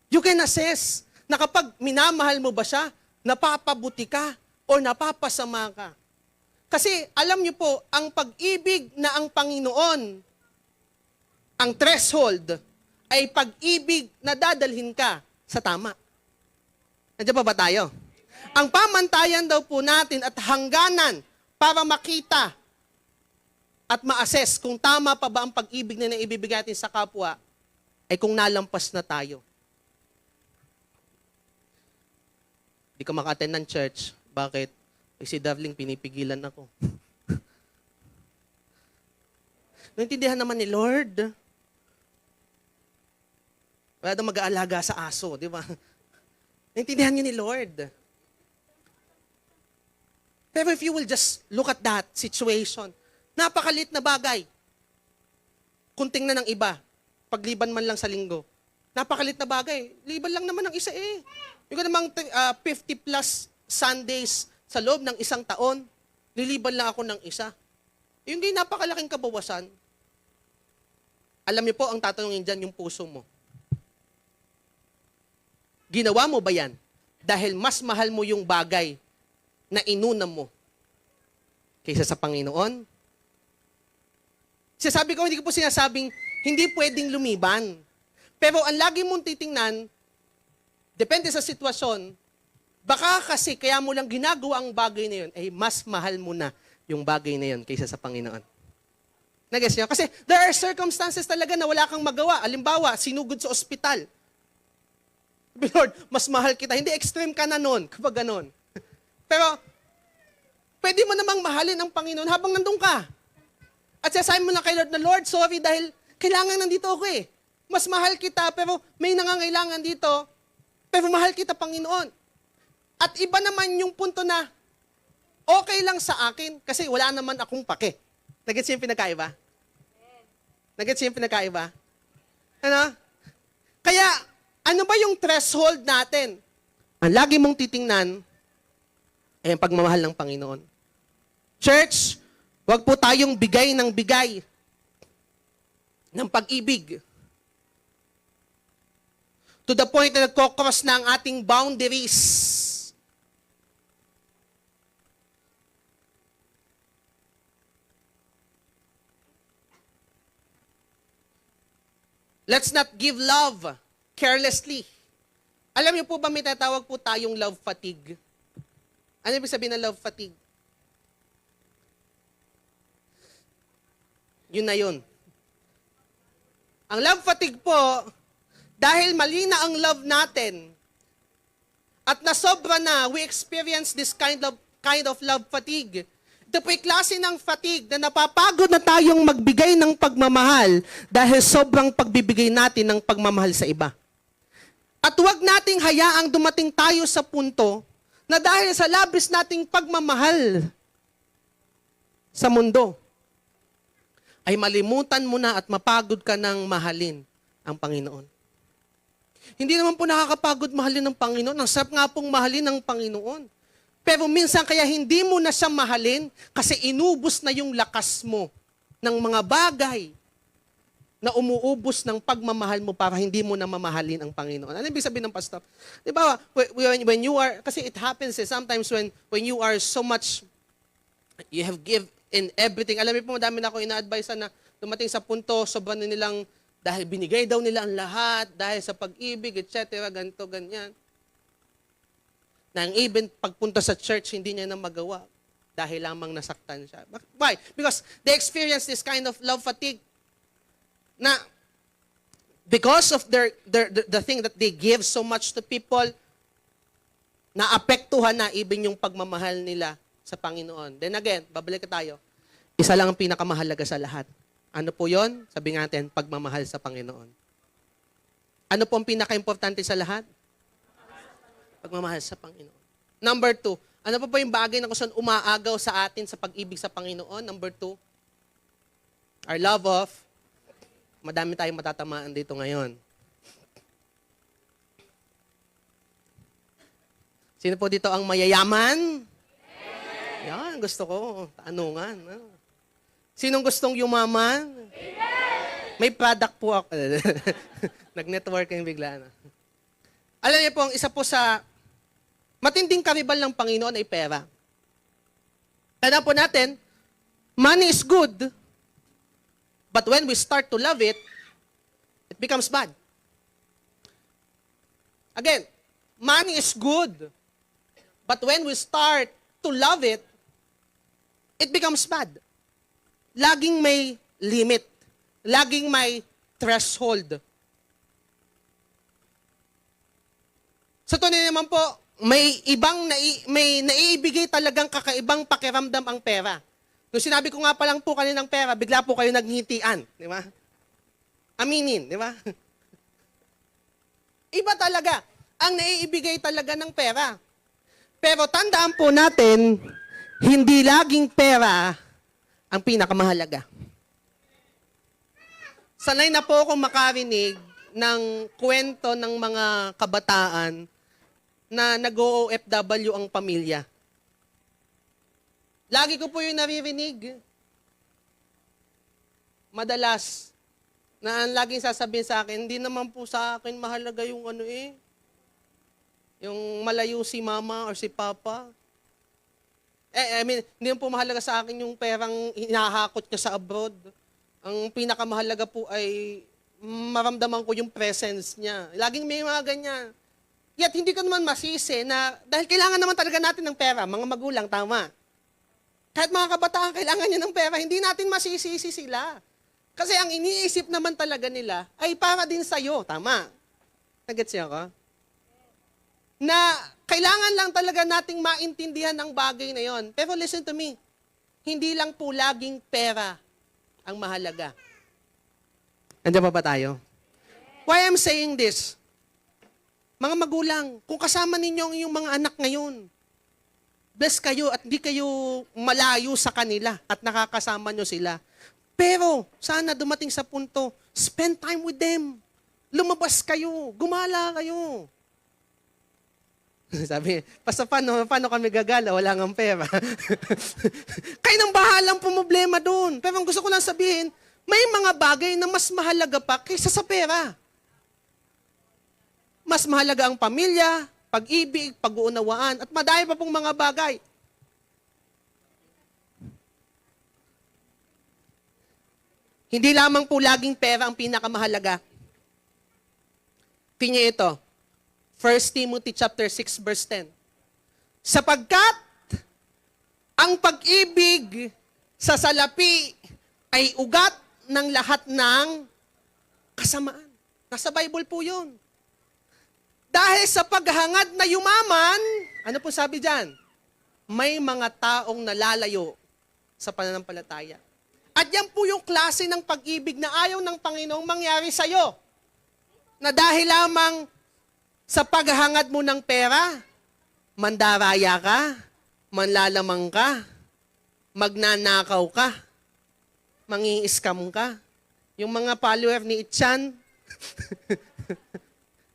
You can assess na kapag minamahal mo ba siya, napapabuti ka o napapasama ka. Kasi alam niyo po, ang pag-ibig na ang Panginoon, ang threshold ay pag-ibig na dadalhin ka sa tama. Nandiyan pa ba tayo? Ang pamantayan daw po natin at hangganan para makita at ma-assess kung tama pa ba ang pag-ibig na naibibigay natin sa kapwa ay kung nalampas na tayo. Hindi ka maka-attend ng church. Bakit? Si Darling, pinipigilan ako. Naintindihan naman ni Lord. Wala daw mag-aalaga sa aso, di ba? Naintindihan niyo ni Lord. Pero if you will just look at that situation, napakalit na bagay. Kung tingnan ng iba, pagliban man lang sa linggo, napakalit na bagay. Liban lang naman ng isa eh. Yung namang 50 plus Sundays sa loob ng isang taon, liliban lang ako ng isa. Yung di napakalaking kabawasan. Alam niyo po, ang tatanungin dyan, yung puso mo. Ginawa mo ba yan? Dahil mas mahal mo yung bagay na inuna mo kaysa sa Panginoon? Sinasabi ko, hindi ko po sinasabing hindi pwedeng lumiban. Pero ang lagi mong titingnan, depende sa sitwasyon, Baka kasi kaya mo lang ginagawa ang bagay na yun, ay mas mahal mo na yung bagay na yun kaysa sa Panginoon. Nag-gets niyo? Kasi there are circumstances talaga na wala kang magawa. Alimbawa, sinugod sa ospital. Lord, mas mahal kita. Hindi extreme ka na nun kapag ganon. Pero, pwede mo namang mahalin ang Panginoon habang nandun ka. At sasabihin mo na kay Lord na, Lord, sorry dahil kailangan nandito ako eh. Mas mahal kita pero may nangangailangan dito. Pero mahal kita, Panginoon. At iba naman yung punto na, okay lang sa akin kasi wala naman akong pake. Nag-gets yung pinagkaiba? Nag-gets yung pinagkaiba? Ano? Kaya, ano ba yung threshold natin? Ang lagi mong titingnan ay ang pagmamahal ng Panginoon. Church, wag po tayong bigay ng bigay ng pag-ibig. To the point na nagkocross na ang ating boundaries. Let's not give love carelessly. Alam niyo po ba may tatawag po tayong love fatigue? Ano ibig sabihin ng love fatigue? Yun na yun. Ang love fatigue po, dahil mali na ang love natin, at nasobra na, we experience this kind of love fatigue. Ito po yung klase ng fatigue na napapagod na tayong magbigay ng pagmamahal dahil sobrang pagbibigay natin ng pagmamahal sa iba. At huwag nating hayaang dumating tayo sa punto na dahil sa labis nating pagmamahal sa mundo, ay malimutan mo na at mapagod ka ng mahalin ang Panginoon. Hindi naman po nakakapagod mahalin ng Panginoon. Ang sarap nga pong mahalin ng Panginoon. Pero minsan kaya hindi mo na siya mahalin kasi inubos na yung lakas mo ng mga bagay na umuubos ng pagmamahal mo para hindi mo na mamahalin ang Panginoon. Ano ibig sabihin ng pastor? Di ba, when you are, kasi it happens sometimes when you are so much, you have give in everything. Alam niyo po, madami na ako ina-advise na dumating sa punto, sobrang na nilang, dahil binigay daw nila ang lahat, dahil sa pag-ibig, etc., ganito, ganyan. Na ang even pagpunta sa church, hindi niya na magawa dahil lamang nasaktan siya. Why? Because they experience this kind of love fatigue na because of the thing that they give so much to people, naapektuhan na even yung pagmamahal nila sa Panginoon. Then again, babalik tayo. Isa lang ang pinakamahalaga sa lahat. Ano po yon? Sabi natin, pagmamahal sa Panginoon. Ano po ang pinaka-importante sa lahat? Pagmamahal sa Panginoon. Number 2, ano pa yung bagay na kung saan umaagaw sa atin sa pag-ibig sa Panginoon? Number 2, our love of, madami tayong matatamaan dito ngayon. Sino po dito ang mayayaman? Yan, gusto ko. Tanungan. Sinong gustong yumaman? May product po ako. Nag-networking bigla na. Alam niyo po, ang isa po sa matinding karibal ng Panginoon ay pera. Tanda po natin, money is good, but when we start to love it, it becomes bad. Again, money is good, but when we start to love it, it becomes bad. Laging may limit. Laging may threshold. Sa tunay naman po, may naiibigay talagang kakaibang pakiramdam ang pera. Nung sinabi ko nga pa lang po kaninang pera, bigla po kayo naghihitian. Di ba? Aminin, di ba? Iba talaga. Ang naiibigay talaga ng pera. Pero tandaan po natin, hindi laging pera ang pinakamahalaga. Sanay na po akong makarinig ng kwento ng mga kabataan na nag-OFW ang pamilya. Lagi ko po yung naririnig. Madalas, na ang laging sasabihin sa akin, hindi naman po sa akin mahalaga yung yung malayo si mama or si papa. Hindi naman po mahalaga sa akin yung perang hinahakot niya sa abroad. Ang pinakamahalaga po ay maramdaman ko yung presence niya. Laging may mga ganyan. Yet hindi ka naman masisi na, dahil kailangan naman talaga natin ng pera, mga magulang, tama. Kahit mga kabataan, kailangan niya ng pera, hindi natin masisisi sila. Kasi ang iniisip naman talaga nila ay para din sa'yo, tama. Nagets siya ako? Na kailangan lang talaga nating maintindihan ang bagay na yon. Pero listen to me, hindi lang po laging pera ang mahalaga. Nandiyan pa ba tayo? Why I'm saying this? Mga magulang, kung kasama ninyo ang iyong mga anak ngayon, bless kayo at hindi kayo malayo sa kanila at nakakasama nyo sila. Pero, sana dumating sa punto, spend time with them. Lumabas kayo, gumala kayo. Sabi, basta paano kami gagala? Wala nga pera. Kayo nang bahalang problema doon. Pero ang gusto ko lang sabihin, may mga bagay na mas mahalaga pa kaysa sa pera. Mas mahalaga ang pamilya, pag-ibig, pag-uunawaan, at madami pa pong mga bagay. Hindi lamang po laging pera ang pinakamahalaga. Tingnan ito. 1 Timothy chapter 6 verse 10. Sapagkat ang pag-ibig sa salapi ay ugat ng lahat ng kasamaan. Nasa Bible po yun. Dahil sa paghangad na yumaman, ano po sabi dyan? May mga taong nalalayo sa pananampalataya. At yan po yung klase ng pag-ibig na ayaw ng Panginoong mangyari sa'yo. Na dahil lamang sa paghangad mo ng pera, mandaraya ka, manlalamang ka, magnanakaw ka, mangi-scam ka. Yung mga follower ni Itchan,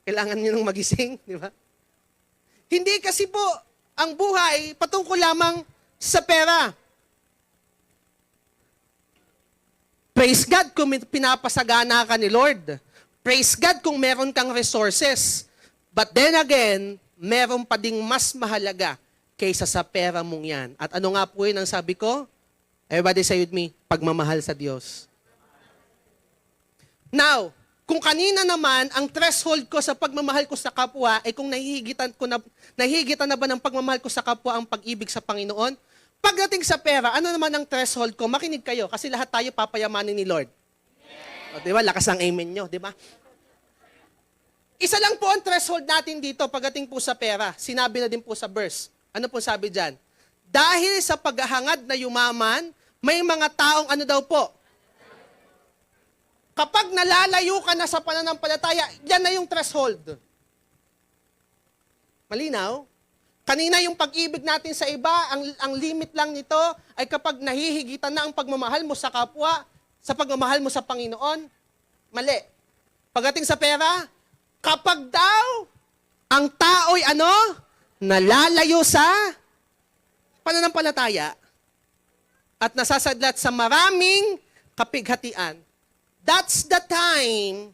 kailangan nyo nung magising, di ba? Hindi kasi po ang buhay patungkol lamang sa pera. Praise God kung pinapasagana ka ni Lord. Praise God kung meron kang resources. But then again, meron pa ding mas mahalaga kaysa sa pera mong yan. At ano nga po yun ang sabi ko? Everybody say with me, pagmamahal sa Diyos. Now, kung kanina naman, ang threshold ko sa pagmamahal ko sa kapwa ay kung nahihigitan na ba ng pagmamahal ko sa kapwa ang pag-ibig sa Panginoon, pagdating sa pera, ano naman ang threshold ko? Makinig kayo, kasi lahat tayo papayamanin ni Lord. O, diba? Lakas ang amen nyo, diba? Isa lang po ang threshold natin dito pagdating po sa pera. Sinabi na din po sa verse. Ano po sabi dyan? Dahil sa paghahangad na yumaman, may mga taong ano daw po? Kapag nalalayo ka na sa pananampalataya, yan na yung threshold. Malinaw? Kanina yung pag-ibig natin sa iba, ang limit lang nito ay kapag nahihigitan na ang pagmamahal mo sa kapwa, sa pagmamahal mo sa Panginoon, mali. Pagdating sa pera, kapag daw ang tao'y nalalayo sa pananampalataya at nasasadlat sa maraming kapighatian, that's the time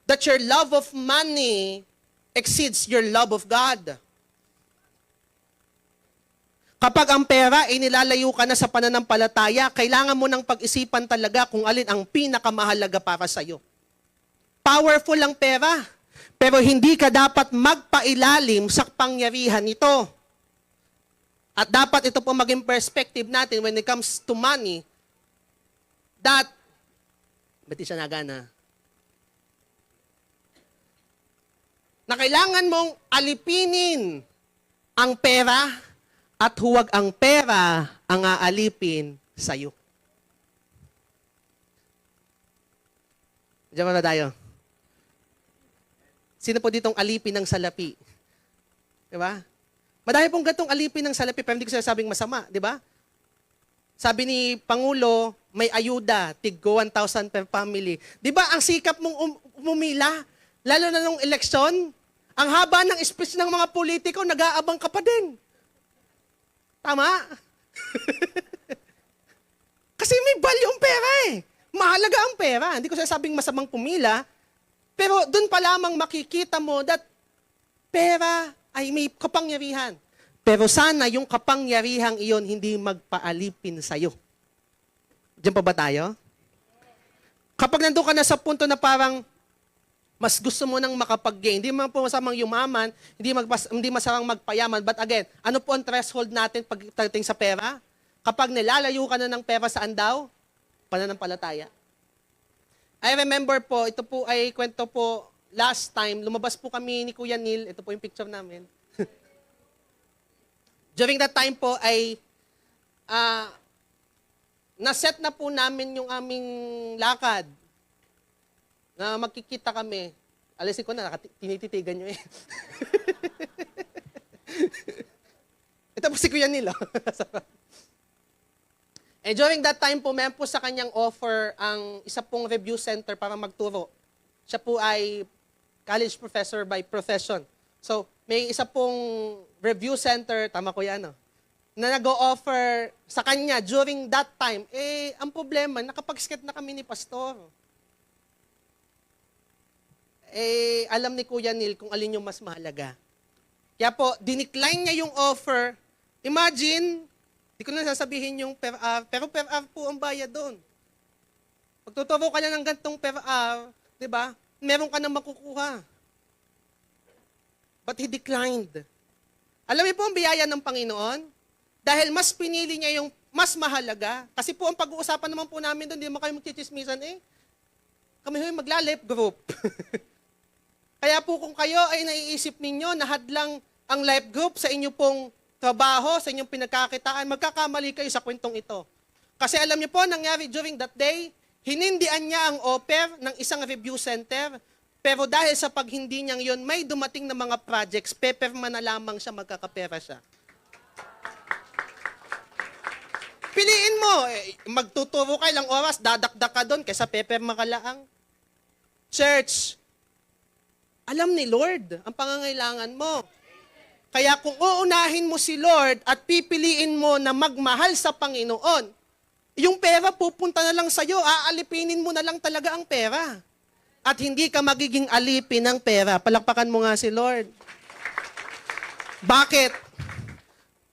that your love of money exceeds your love of God. Kapag ang pera ay nilalayo ka na sa pananampalataya, kailangan mo nang pag-isipan talaga kung alin ang pinakamahalaga para sa'yo. Powerful ang pera, pero hindi ka dapat magpailalim sa pangyarihan nito. At dapat ito po maging perspective natin when it comes to money, that ba't di siya nagana? Na kailangan mong alipinin ang pera at huwag ang pera ang aalipin sa'yo. Diyan ba tayo? Sino po ditong alipin ng salapi? Diba? Madami pong gantong alipin ng salapi, pero hindi ko sinasabing masama. Diba? Sabi ni Pangulo, may ayuda, tig 1,000 per family. Di ba ang sikap mong umumila, lalo na nung eleksyon, ang haba ng speech ng mga politiko, nag-aabang ka pa din. Tama? Kasi may value ang pera eh. Mahalaga ang pera. Hindi ko sinasabing masamang pumila, pero doon pa lamang makikita mo that pera ay may kapangyarihan. Pero sana yung kapangyarihang iyon hindi magpaalipin sa'yo. Diyan pa ba tayo? Kapag nandun ka na sa punto na parang Mas gusto mo nang makapag-gain. Hindi man po masamang yumaman, hindi masamang magpayaman. But again, ano po ang threshold natin pagdating sa pera? Kapag nilalayo ka na ng pera, saan daw? Pananampalataya. I remember po, ito po ay kwento po, last time, lumabas po kami ni Kuya Neil, ito po yung picture namin. During that time po ay naset na po namin yung aming lakad na magkikita kami. Alisin ko na, tinititigan nyo eh. Ito po si Kuya Neil. And during that time po, meron po sa kanyang offer ang isa pong review center para magturo. Siya po ay college professor by profession. So, may isa pong review center, tama ko yan, no? Na nag-o-offer sa kanya during that time. Eh, ang problema, nakapag-skate na kami ni Pastor. Eh, alam ni Kuya Neil kung alin yung mas mahalaga. Kaya po, dinecline niya yung offer. Imagine, di ko na sasabihin yung per hour, pero per hour po ang bayad doon. Pagtuturo ka na ng gantong per hour, di ba? Meron ka nang makukuha. But he declined. Alam niyo po ang biyaya ng Panginoon? Dahil mas pinili niya yung mas mahalaga. Kasi po ang pag-uusapan naman po namin doon, hindi naman kayo magchichismisan eh. Kami yung magla-life group. Kaya po kung kayo ay naiisip ninyo na hadlang ang life group sa inyo pong trabaho, sa inyong pinagkakitaan, magkakamali kayo sa kwentong ito. Kasi alam niyo po, nangyari during that day, hinindian niya ang offer ng isang review center, pero dahil sa paghindi niyang yun, may dumating na mga projects, peperma na lamang siya, magkakapera siya. Piliin mo, magtuturo ka ilang oras, dadakdak ka doon, kaysa peperma ka laang. Church, alam ni Lord ang pangangailangan mo. Kaya kung uunahin mo si Lord at pipiliin mo na magmahal sa Panginoon, yung pera pupunta na lang sa'yo, aalipinin mo na lang talaga ang pera. At hindi ka magiging alipin ng pera. Palakpakan mo nga si Lord. Bakit?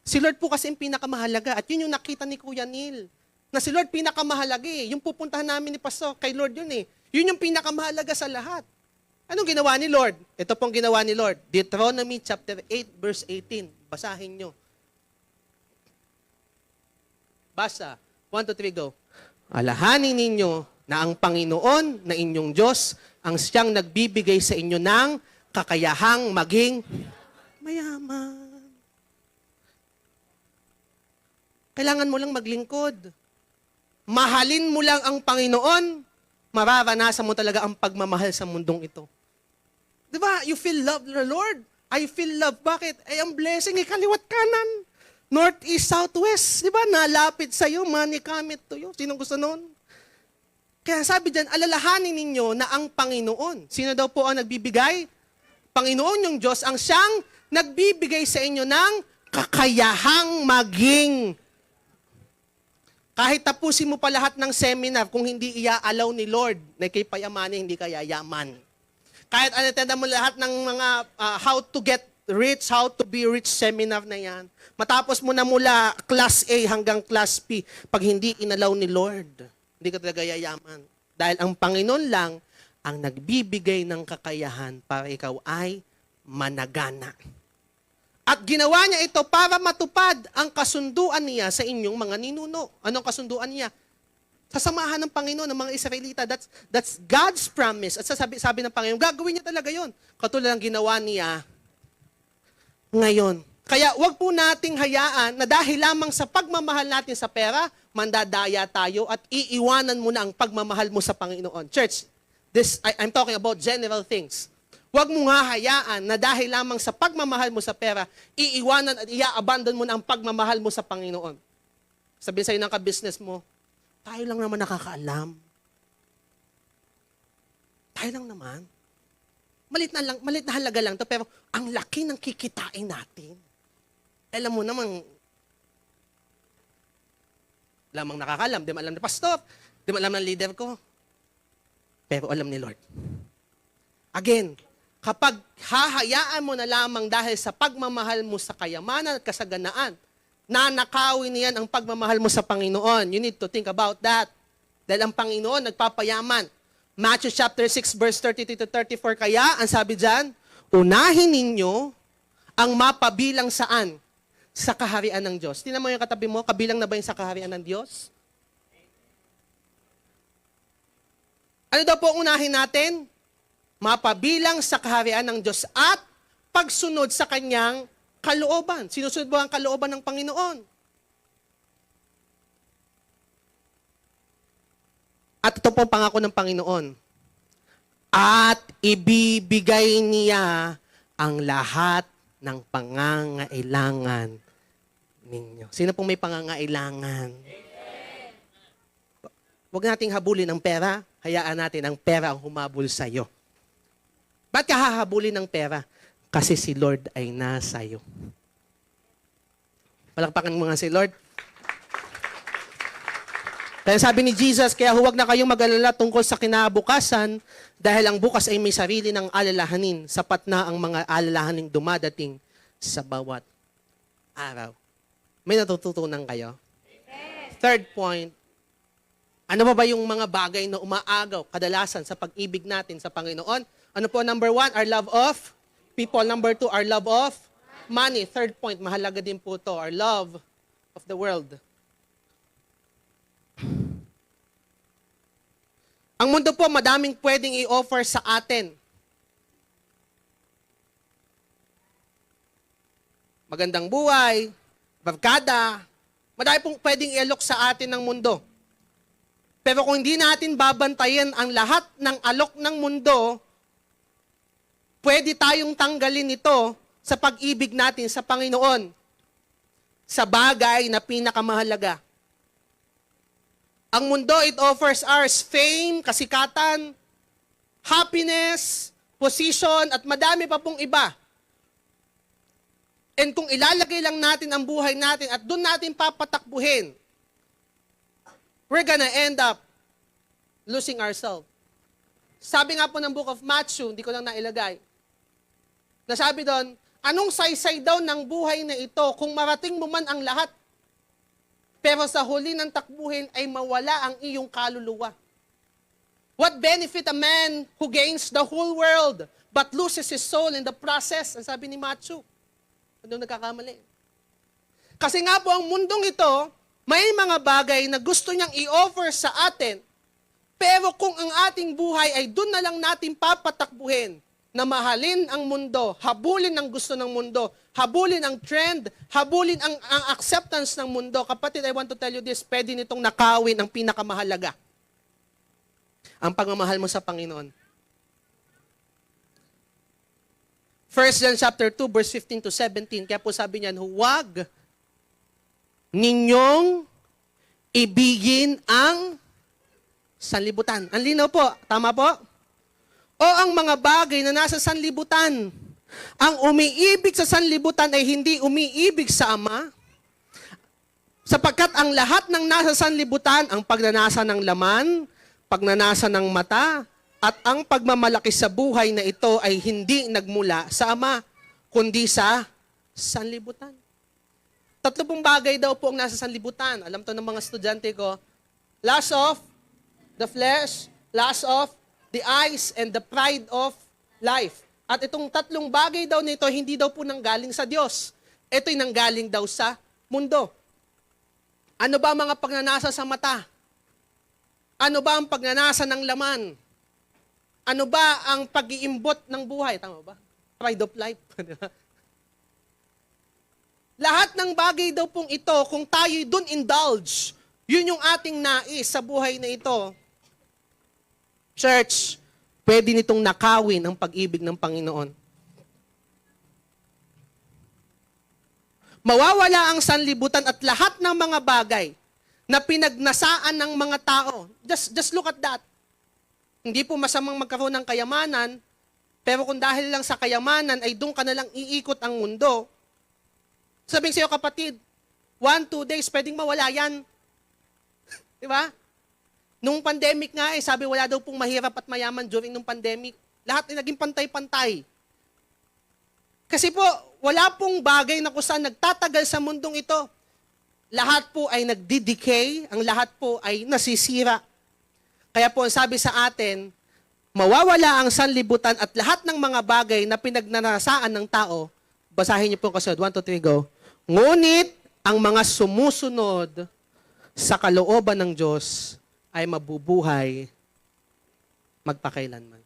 Si Lord po kasi yung pinakamahalaga. At yun yung nakita ni Kuya Neil. Na si Lord pinakamahalaga eh. Yung pupuntahan namin ni Pastor, kay Lord yun eh. Yun yung pinakamahalaga sa lahat. Anong ginawa ni Lord? Ito pong ginawa ni Lord. Deuteronomy chapter 8 verse 18. Basahin nyo. Basa. 1, 2, 3, go. Alahanin ninyo na ang Panginoon na inyong Diyos ang siyang nagbibigay sa inyo ng kakayahang maging mayaman. Kailangan mo lang maglingkod. Mahalin mo lang ang Panginoon, mararanasan mo talaga ang pagmamahal sa mundong ito. Di ba? You feel love, Lord. I feel love. Bakit? Ay, ang blessing, kaliwat kanan. North, east, south, west. Di ba? Nalapit sa'yo, money coming to you. Sinong gusto nun? Kaya sabi dyan, alalahanin ninyo na ang Panginoon. Sino daw po ang nagbibigay? Panginoon yung Diyos ang siyang nagbibigay sa inyo ng kakayahang maging. Kahit tapusin mo pa lahat ng seminar, kung hindi ia-allow ni Lord na kay payamanin, hindi ka yayaman. Kahit attend mo lahat ng mga how to get rich, how to be rich seminar na yan, matapos mo na mula class A hanggang class P, pag hindi inalaw ni Lord, hindi ka talaga yayaman. Dahil ang Panginoon lang ang nagbibigay ng kakayahan para ikaw ay managana. At ginawa niya ito para matupad ang kasunduan niya sa inyong mga ninuno. Anong kasunduan niya? Sasamahan ng Panginoon ng mga Israelita. That's God's promise. At sabi ng Panginoon, gagawin niya talaga yon. Katulad ng ginawa niya ngayon. Kaya wag po nating hayaan na dahil lamang sa pagmamahal natin sa pera, mandadaya tayo at iiwanan mo na ang pagmamahal mo sa Panginoon. Church, I'm talking about general things. Huwag mo nga hayaan na dahil lamang sa pagmamahal mo sa pera, iiwanan at ia-abandon mo na ang pagmamahal mo sa Panginoon. Sabihin sa'yo ng ka-business mo, tayo lang naman nakakaalam. Tayo lang naman. Malit na halaga lang to, pero ang laki ng kikitain natin. Alam mo naman, lamang nakakaalam, di mo alam ni pastor, di mo alam ng leader ko, pero alam ni Lord. Again, kapag hahayaan mo na lamang dahil sa pagmamahal mo sa kayamanan at kasaganaan, nanakawin niyan ang pagmamahal mo sa Panginoon. You need to think about that. Dahil ang Panginoon nagpapayaman. Matthew chapter 6 verse 33 to 34. Kaya, ang sabi dyan, unahin ninyo ang mapabilang saan? Sa kaharian ng Diyos. Tingnan mo yung katabi mo, kabilang na ba yung sa kaharian ng Diyos? Ano daw po ang unahin natin? Mapabilang sa kaharian ng Diyos at pagsunod sa kanyang kalooban. Sinusunod mo ang kalooban ng Panginoon. At ito po ang pangako ng Panginoon. At ibibigay niya ang lahat ng pangangailangan ninyo. Sino pong may pangangailangan? Huwag nating habulin ang pera. Hayaan natin ang pera ang humabol sa'yo. Ba't ka hahabulin ng pera? Kasi si Lord ay nasa iyo. Palakpakan mo nga si Lord. Kaya sabi ni Jesus, kaya huwag na kayong mag-alala tungkol sa kinabukasan dahil ang bukas ay may sarili ng alalahanin. Sapat na ang mga alalahaning dumadating sa bawat araw. May natututunan kayo? Third point, ano ba yung mga bagay na umaagaw kadalasan sa pag-ibig natin sa Panginoon? Ano po, number 1, our love of people. Number 2, our love of money. Third point, mahalaga din po to, our love of the world. Ang mundo po, madaming pwedeng i-offer sa atin. Magandang buhay, barkada, madami pong pwedeng i-alok sa atin ng mundo. Pero kung hindi natin babantayan ang lahat ng alok ng mundo, pwede tayong tanggalin ito sa pag-ibig natin sa Panginoon, sa bagay na pinakamahalaga. Ang mundo, it offers us fame, kasikatan, happiness, position, at madami pa pong iba. And kung ilalagay lang natin ang buhay natin at doon natin papatakbuhin, we're gonna end up losing ourselves. Sabi nga po ng Book of Matthew, hindi ko lang nailagay, nasabi doon, anong saysay daw ng buhay na ito kung marating mo man ang lahat, pero sa huli ng takbuhin ay mawala ang iyong kaluluwa? What benefit a man who gains the whole world but loses his soul in the process? Ang sabi ni Matthew. Ano nagkakamali? Kasi nga po ang mundong ito, may mga bagay na gusto niyang i-offer sa atin, pero kung ang ating buhay ay doon na lang natin papatakbuhin, na mahalin ang mundo, habulin ang gusto ng mundo, habulin ang trend, habulin ang acceptance ng mundo. Kapatid, I want to tell you this, pwede nitong nakawin ang pinakamahalaga. Ang pagmamahal mo sa Panginoon. 1 John chapter 2, verse 15 to 17, kaya po sabi niyan, huwag ninyong ibigin ang sanlibutan. Ang linaw po, tama po? O ang mga bagay na nasa sanlibutan. Ang umiibig sa sanlibutan ay hindi umiibig sa Ama, sapagkat ang lahat ng nasa sanlibutan, ang pagnanasa ng laman, pagnanasa ng mata, at ang pagmamalaki sa buhay na ito ay hindi nagmula sa Ama, kundi sa sanlibutan. 3 bagay daw po ang nasa sanlibutan. Alam to ng mga estudyante ko. Lust of the flesh, lust of the eyes, and the pride of life. At itong 3 bagay daw nito, hindi daw po nanggaling sa Diyos. Ito'y nanggaling daw sa mundo. Ano ba ang mga pagnanasa sa mata? Ano ba ang pagnanasa ng laman? Ano ba ang pag-iimbot ng buhay? Tama ba? Pride of life. Lahat ng bagay daw pong ito, kung tayo'y dun indulge, yun yung ating nais sa buhay na ito. Church, pwede nitong nakawin ang pag-ibig ng Panginoon. Mawawala ang sanlibutan at lahat ng mga bagay na pinagnasaan ng mga tao. Just look at that. Hindi po masamang magkaroon ng kayamanan, pero kung dahil lang sa kayamanan ay doon ka na lang iikot ang mundo. Sabihin sa'yo, kapatid, 1-2 days, pwedeng mawala yan. Di ba? Nung pandemic nga sabi wala daw pong mahirap at mayaman during nung pandemic. Lahat ay naging pantay-pantay. Kasi po, wala pong bagay na kung saan nagtatagal sa mundong ito. Lahat po ay nagdi-decay, ang lahat po ay nasisira. Kaya po, ang sabi sa atin, mawawala ang sanlibutan at lahat ng mga bagay na pinagnanasaan ng tao. Basahin niyo po ang kasunod. 1, 2, 3, go. Ngunit ang mga sumusunod sa kalooban ng Diyos ay mabubuhay magpakailanman.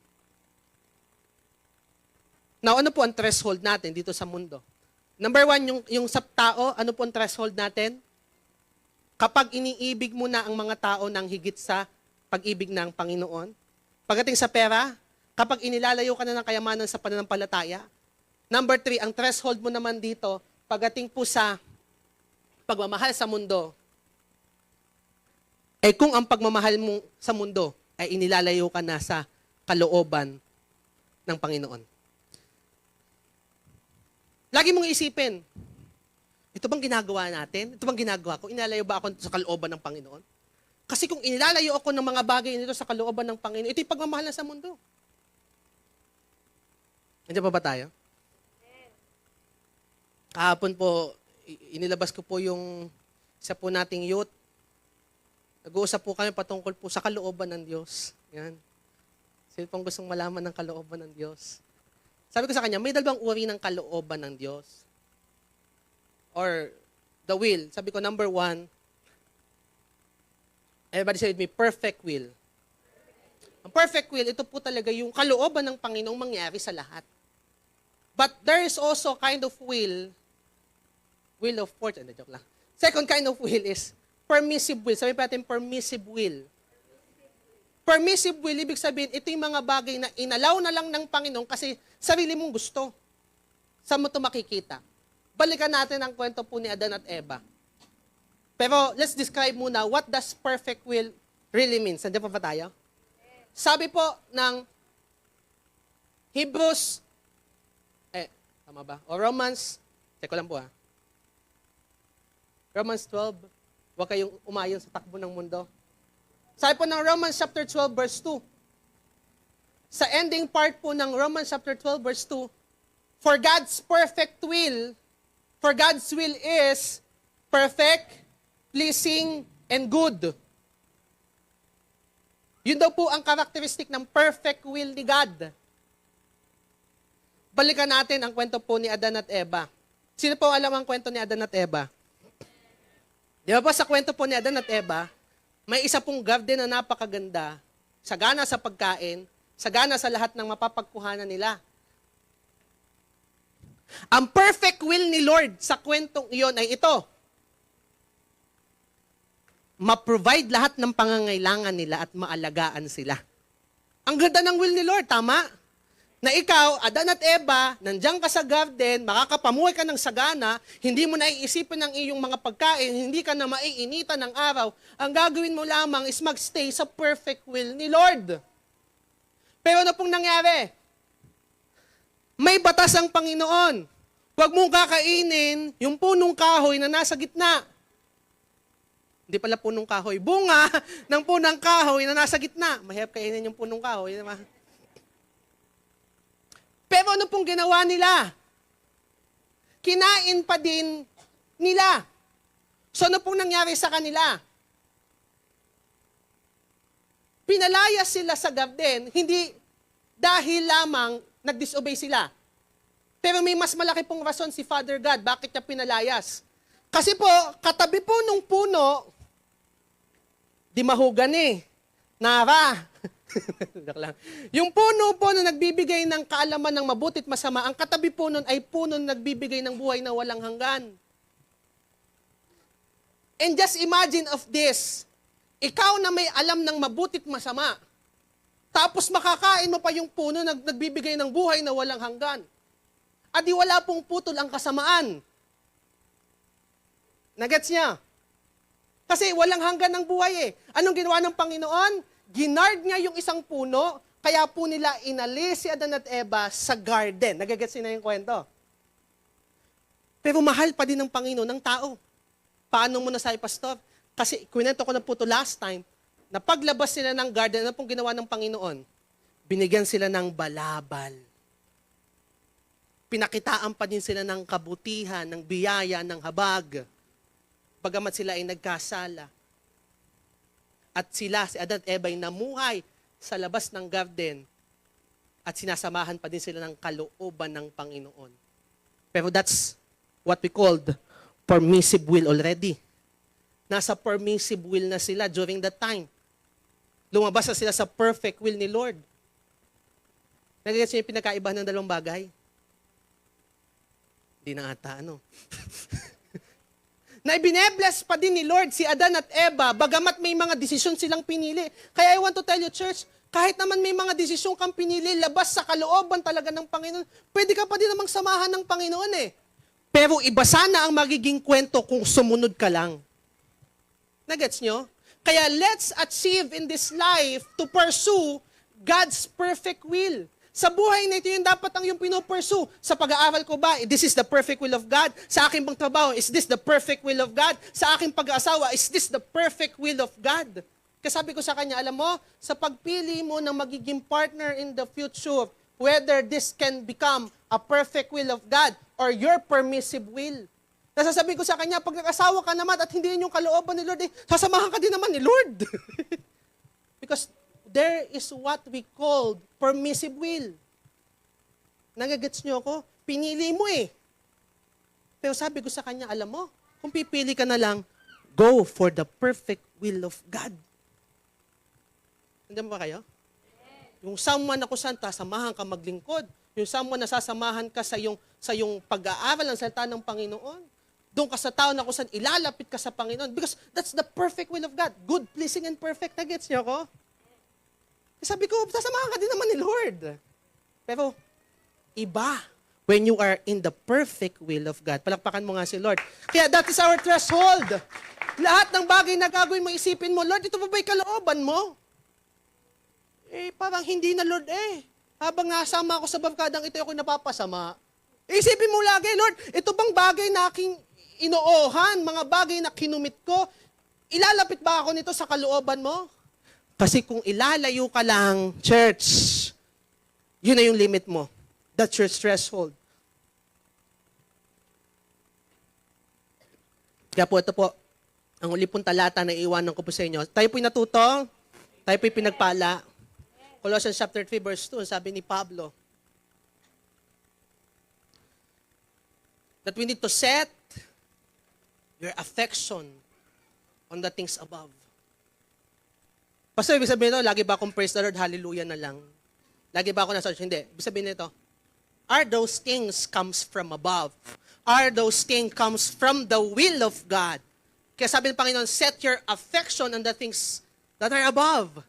Now, ano po ang threshold natin dito sa mundo? Number 1, yung sa tao, ano po ang threshold natin? Kapag iniibig mo na ang mga tao ng higit sa pag-ibig ng Panginoon. Pagdating sa pera, kapag inilalayo ka na ng kayamanan sa pananampalataya. Number 3, ang threshold mo naman dito, pagdating po sa pagmamahal sa mundo, ay kung ang pagmamahal mo sa mundo ay inilalayo ka na sa kalooban ng Panginoon. Lagi mong isipin, ito bang ginagawa natin? Ito bang ginagawa ko? Inilalayo ba ako sa kalooban ng Panginoon? Kasi kung inilalayo ako ng mga bagay nito sa kalooban ng Panginoon, ito yung pagmamahal na sa mundo. Nandiyan pa ba tayo? Kahapon po, inilabas ko po yung isa po nating youth. Nag-uusap po kami patungkol po sa kalooban ng Diyos. Yan. Sino pong gustong malaman ng kalooban ng Diyos? Sabi ko sa kanya, may dalawang uri ng kalooban ng Diyos. Or the will. Sabi ko, number 1, everybody say with me, perfect will. Ang perfect will, ito po talaga yung kalooban ng Panginoong mangyari sa lahat. But there is also kind of will of fortune. Joke lang. Second kind of will is permissive will. Sabi pa natin, permissive will. Permissive will, ibig sabihin, ito yung mga bagay na inalaw na lang ng Panginoon kasi sarili mong gusto. Saan mo ito makikita? Balikan natin ang kwento po ni Adan at Eva. Pero let's describe muna what does perfect will really means. Nandiyan pa ba tayo? Sabi po ng Hebrews, tama ba? O Romans, check ko lang po Romans 12, huwag kayong umayon sa takbo ng mundo. Sabi po ng Romans chapter 12 verse 2. Sa ending part po ng Romans chapter 12 verse 2, for God's will is perfect, pleasing, and good. Yun daw po ang karakteristik ng perfect will ni God. Balikan natin ang kwento po ni Adan at Eva. Sino po alam ang kwento ni Adan at Eva? Di ba po sa kwento po ni Adan at Eva, may isa pong garden na napakaganda, sagana sa pagkain, sagana sa lahat ng mapapagkuhanan nila. Ang perfect will ni Lord sa kwentong iyon ay ito. Ma-provide lahat ng pangangailangan nila at maalagaan sila. Ang ganda ng will ni Lord, tama? Na ikaw, Adan at Eva, nandiyan ka sa garden, makakapamuhay ka ng sagana, hindi mo na iisipin ang iyong mga pagkain, hindi ka na maiinitan ng araw, ang gagawin mo lamang is magstay sa perfect will ni Lord. Pero ano pong nangyari? May batas ang Panginoon. Huwag mong kakainin yung punong kahoy na nasa gitna. Hindi pala punong kahoy. Bunga ng punong kahoy na nasa gitna. Mahirap kainin yung punong kahoy. Diba? Pero ano pong ginawa nila? Kinain pa din nila. So ano pong nangyari sa kanila? Pinalayas sila sa garden, hindi dahil lamang nag-disobey sila. Pero may mas malaki pong rason si Father God, bakit niya pinalayas? Kasi po, katabi po nung puno, di mahugan nara. Yung puno po na nagbibigay ng kaalaman ng mabutit masama, ang katabi po nun ay puno na nagbibigay ng buhay na walang hanggan. And just imagine of this, ikaw na may alam ng mabutit masama, tapos makakain mo pa yung puno na nagbibigay ng buhay na walang hanggan. At di wala pong putol ang kasamaan. Nagets niya? Kasi walang hanggan ng buhay Anong ginawa ng Panginoon? Ginard niya yung isang puno, kaya po nila inalis si Adan at Eva sa garden. Nagagets na yung kwento. Pero mahal pa din ng Panginoon ng tao. Paano mo nasabi, Pastor? Kasi kwento ko na po ito last time, na paglabas sila ng garden, ano pong ginawa ng Panginoon? Binigyan sila ng balabal. Pinakitaan pa din sila ng kabutihan, ng biyaya, ng habag. Bagamat sila ay nagkasala. At sila, si Adan at Eva, ay namuhay sa labas ng garden at sinasamahan pa din sila ng kalooban ng Panginoon. Pero that's what we called permissive will already. Nasa permissive will na sila during that time. Lumabas na sila sa perfect will ni Lord. Nagigets niyo yung pinakaiba ng dalawang bagay? Hindi na ata, ano? Na ibinebless pa din ni Lord si Adan at Eva, bagamat may mga desisyon silang pinili. Kaya I want to tell you, church, kahit naman may mga desisyon kang pinili, labas sa kalooban talaga ng Panginoon, pwede ka pa din namang samahan ng Panginoon eh. Pero iba sana ang magiging kwento kung sumunod ka lang. Nagets nyo? Kaya let's achieve in this life to pursue God's perfect will. Sa buhay na ito, yun dapat ang yung pinupursue. Sa pag-aaral ko ba, this is the perfect will of God? Sa aking pang trabaho, is this the perfect will of God? Sa aking pag-aasawa, is this the perfect will of God? Kasabi ko sa kanya, alam mo, sa pagpili mo ng magiging partner in the future, whether this can become a perfect will of God or your permissive will. Nasasabi ko sa kanya, pag nag-asawa ka naman at hindi yun yung kalooban ni Lord, sasamahan ka din naman ni Lord. Because there is what we call permissive will. Nagagets niyo ako? Pinili mo eh. Pero sabi ko sa kanya, alam mo, kung pipili ka na lang, go for the perfect will of God. Nandiyan ba kayo? Yung someone na kung saan samahan ka maglingkod, yung someone na sasamahan ka sa yung pag-aaral ng salita ng Panginoon, doon ka sa tao na kung saan ilalapit ka sa Panginoon because that's the perfect will of God. Good, pleasing, and perfect. Nagets niyo ako? Sabi ko, sasamahan ka din naman ni Lord. Pero, iba when you are in the perfect will of God. Palakpakan mo nga si Lord. Kaya that is our threshold. Lahat ng bagay na gagawin mo, isipin mo, Lord, ito ba ba'y kalooban mo? Parang hindi na, Lord, habang nasama ako sa barkadang ito, ako'y napapasama. Isipin mo lagi, Lord, ito bang bagay na aking inoohan, mga bagay na kinumit ko, ilalapit ba ako nito sa kalooban mo? Kasi kung ilalayo ka lang, church, yun na yung limit mo. That's your threshold. Kaya po, ito po, ang uli pong talata na iiwanan ko po sa inyo. Tayo po'y natuto, tayo po'y pinagpala. Colossians chapter 3 verse 2, sabi ni Pablo, that we need to set your affection on the things above. Pastor, ibig sabihin ito, lagi ba akong praise the Lord, hallelujah na lang? Lagi ba ako nasa church? Hindi. Ibig sabihin nito, are those things comes from above? Are those things comes from the will of God? Kaya sabi ng Panginoon, set your affection on the things that are above,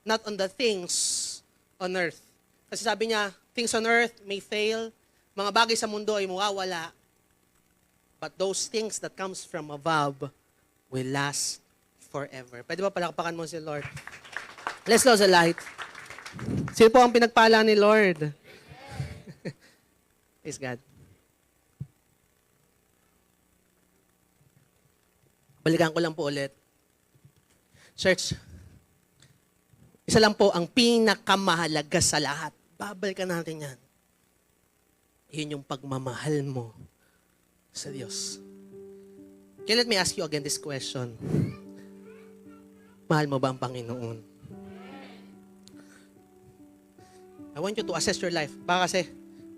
not on the things on earth. Kasi sabi niya, things on earth may fail, mga bagay sa mundo ay mawawala, but those things that comes from above will last forever. Pwede ba palakpakan mo si Lord? Let's close the light. Sino po ang pinagpala ni Lord? Praise God. Balikan ko lang po ulit. Church, isa lang po ang pinakamahalaga sa lahat. Babalikan natin yan. Yun yung pagmamahal mo sa Diyos. Okay, let me ask you again this question. Mahal mo ba ang Panginoon? I want you to assess your life. Baka kasi,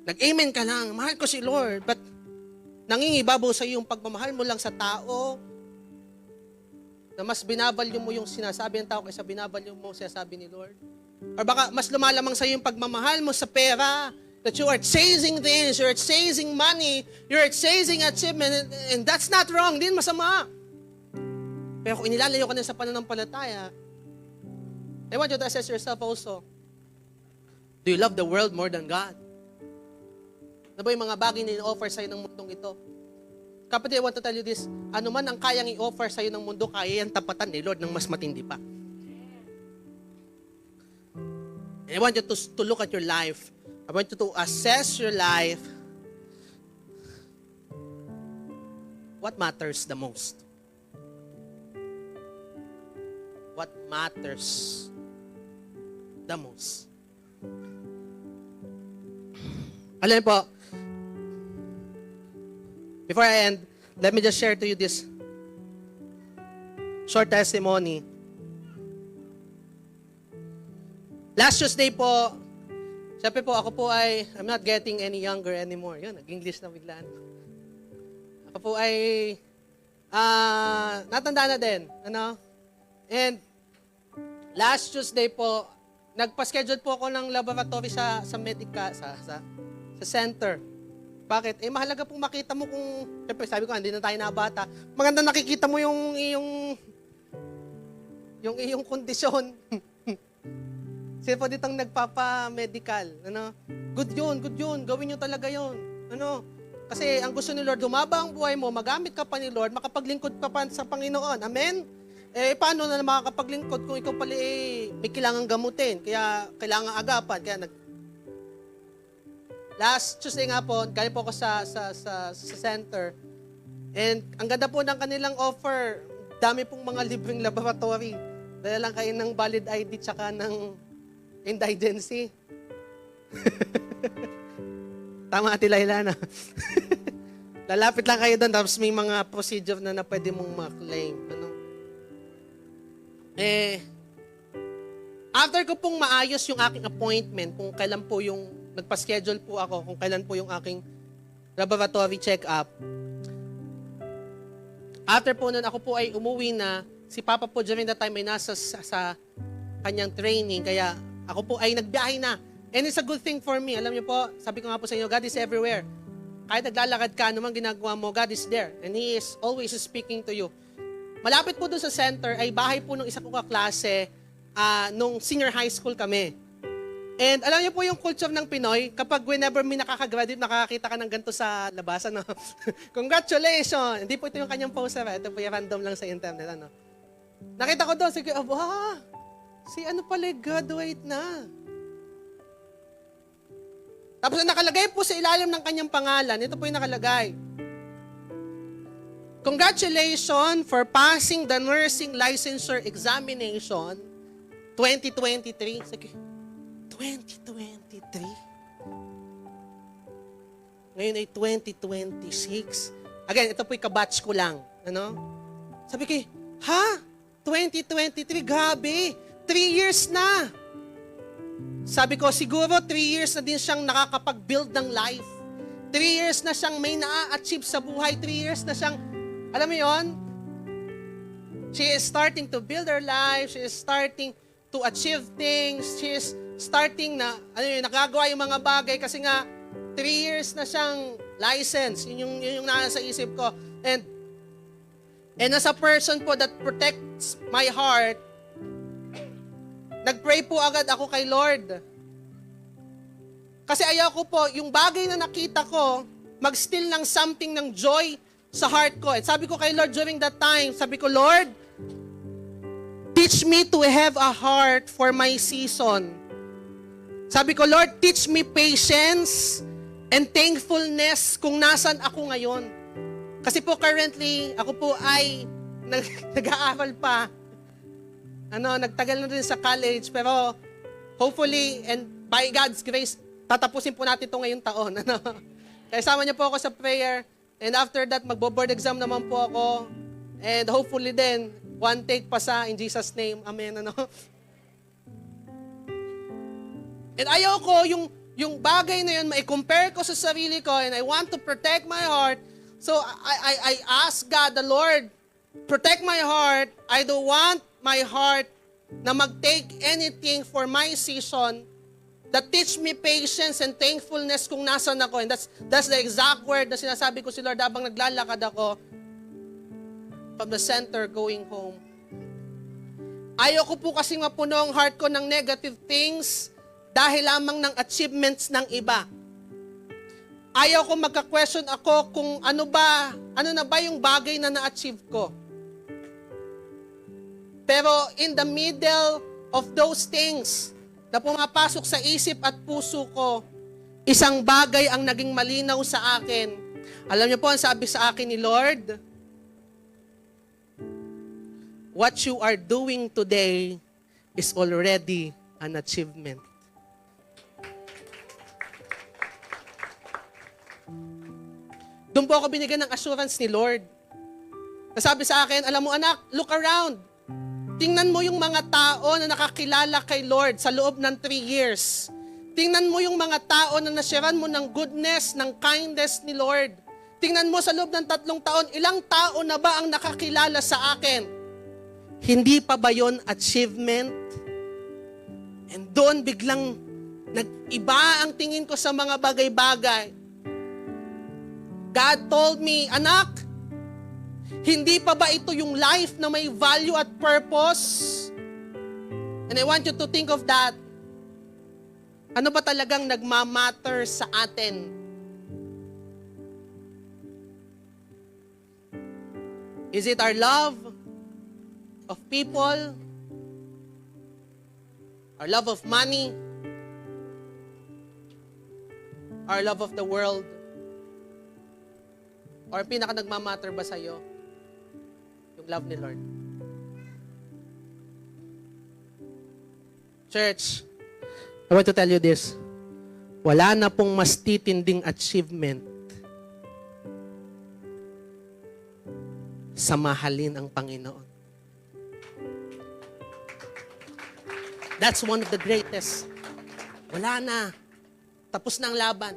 nag-amen ka lang, mahal ko si Lord, but nangingibabaw sa iyo yung pagmamahal mo lang sa tao, na mas binavalue mo yung sinasabi ng tao kaysa binavalue mo sinasabi ni Lord. Or baka mas lumalamang sa iyo yung pagmamahal mo sa pera, that you are chasing things, you are chasing money, you are chasing achievement, and that's not wrong, din masama. Pero kung inilalayo ka na sa pananampalataya, I want you to assess yourself also. Do you love the world more than God? Ano ba yung mga bagay na in-offer sa'yo ng mundong ito? Kapatid, I want to tell you this, ano man ang kayang i-offer sa'yo ng mundo, kaya yan tapatan ni Lord ng mas matindi pa. And I want you to look at your life. I want you to assess your life. What matters the most? What matters the most? Alam niyo po, before I end, let me just share to you this short testimony. Last Tuesday po, Siyempre po, ako po ay, I'm not getting any younger anymore. Yun, nag-English na biglaan. Ako po ay, natanda na din. Ano? And, last Tuesday po, nagpa-schedule po ako ng laboratory sa medica, sa center. Bakit? Mahalaga pong makita mo kung, siyempre sabi ko, hindi na tayo nabata. Maganda nakikita mo yung iyong kondisyon. Sino po ditong nagpapa-medical, ano? Good yun. Gawin nyo talaga yun. Ano? Kasi ang gusto ni Lord, humaba ang buhay mo, magamit ka pa ni Lord, makapaglingkod ka pa sa Panginoon. Amen? Paano na makakapaglingkod kung ikaw pala may kailangang gamutin, kaya kailangang agapan, kaya Last Tuesday nga po, galing po ako sa center. And ang ganda po ng kanilang offer, dami pong mga libreng laboratory. Dala lang kayo ng valid ID tsaka ng indigency. Tama, Ate Laila, na. Lalapit lang kayo doon, tapos may mga procedure na pwede mong ma-claim. Ano? After ko pong maayos yung aking appointment, kung kailan po yung, nagpa-schedule po ako, kung kailan po yung aking laboratory check-up. After po nun, ako po ay umuwi na. Si Papa po during that time ay nasa sa kanyang training, kaya ako po ay nagbiyahe na. And it's a good thing for me. Alam niyo po, sabi ko nga po sa inyo, God is everywhere. Kahit naglalakad ka, anumang ginagawa mo, God is there. And He is always speaking to you. Malapit po dun sa center ay bahay po ng isa kong kaklase nung senior high school kami. And alam niyo po yung culture ng Pinoy, kapag whenever may nakakagraduate, nakakakita ka ng ganito sa labasan, no? Congratulations! Hindi po ito yung kanyang poster, ito po yung random lang sa internet. Ano? Nakita ko doon, sige, si ano pala, graduate na. Tapos nakalagay po sa ilalim ng kanyang pangalan, ito po yung nakalagay. Congratulations for passing the nursing licensure examination 2023. Sige, 2023? Ngayon ay 2026. Again, ito po'y kabatch ko lang. Ano? Sabi ko, 2023, grabe. 3 years na. Sabi ko, siguro 3 years na din siyang nakakapag-build ng life. 3 years na siyang may na-achieve sa buhay. 3 years na siyang, alam mo yon? She is starting to build her life. She is starting to achieve things. She is starting na, nakagawa yung mga bagay kasi nga, 3 years na siyang license. Yun yung nasa isip ko. And as a person po that protects my heart, nag-pray po agad ako kay Lord. Kasi ayaw ko po, yung bagay na nakita ko, mag-steal ng something ng joy sa heart ko. At sabi ko kay Lord during that time, sabi ko, Lord, teach me to have a heart for my season. Sabi ko, Lord, teach me patience and thankfulness kung nasan ako ngayon. Kasi po currently, ako po ay nag-aaral pa. Nagtagal na rin sa college, pero hopefully and by God's grace, tatapusin po natin ito ngayong taon. Kaya sama niyo po ako sa prayer, and after that, magbo-board exam naman po ako, and hopefully then, 1 take pa sa in Jesus' name. Amen. And ayaw ko yung bagay na yun, mai-compare ko sa sarili ko, and I want to protect my heart. So I ask God, the Lord, protect my heart. I don't want my heart na mag-take anything for my season that teach me patience and thankfulness kung nasan ako. And that's the exact word na sinasabi ko si Lord habang naglalakad ako from the center going home. Ayoko po kasing mapuno ang heart ko ng negative things dahil lamang ng achievements ng iba. Ayaw ko magka-question ako kung ano na ba yung bagay na na-achieve ko. Pero in the middle of those things na pumapasok sa isip at puso ko, isang bagay ang naging malinaw sa akin. Alam niyo po, ang sabi sa akin ni Lord, what you are doing today is already an achievement. Doon po ako binigyan ng assurance ni Lord. Nasabi sa akin, alam mo anak, look around. Tingnan mo yung mga tao na nakakilala kay Lord sa loob ng 3 years. Tingnan mo yung mga tao na nasyaran mo ng goodness, ng kindness ni Lord. Tingnan mo sa loob ng 3 taon, ilang tao na ba ang nakakilala sa akin? Hindi pa ba yon achievement? And doon biglang nag-iba ang tingin ko sa mga bagay-bagay. God told me, anak, hindi pa ba ito yung life na may value at purpose? And I want you to think of that. Ano ba talagang nagmamatter sa atin? Is it our love of people? Our love of money? Our love of the world? Or pinaka nagmamatter ba sa'yo? Yung love ni Lord? Church, I want to tell you this. Wala na pong mas titinding achievement sa mahalin ang Panginoon. That's one of the greatest. Wala na. Tapos na ang laban.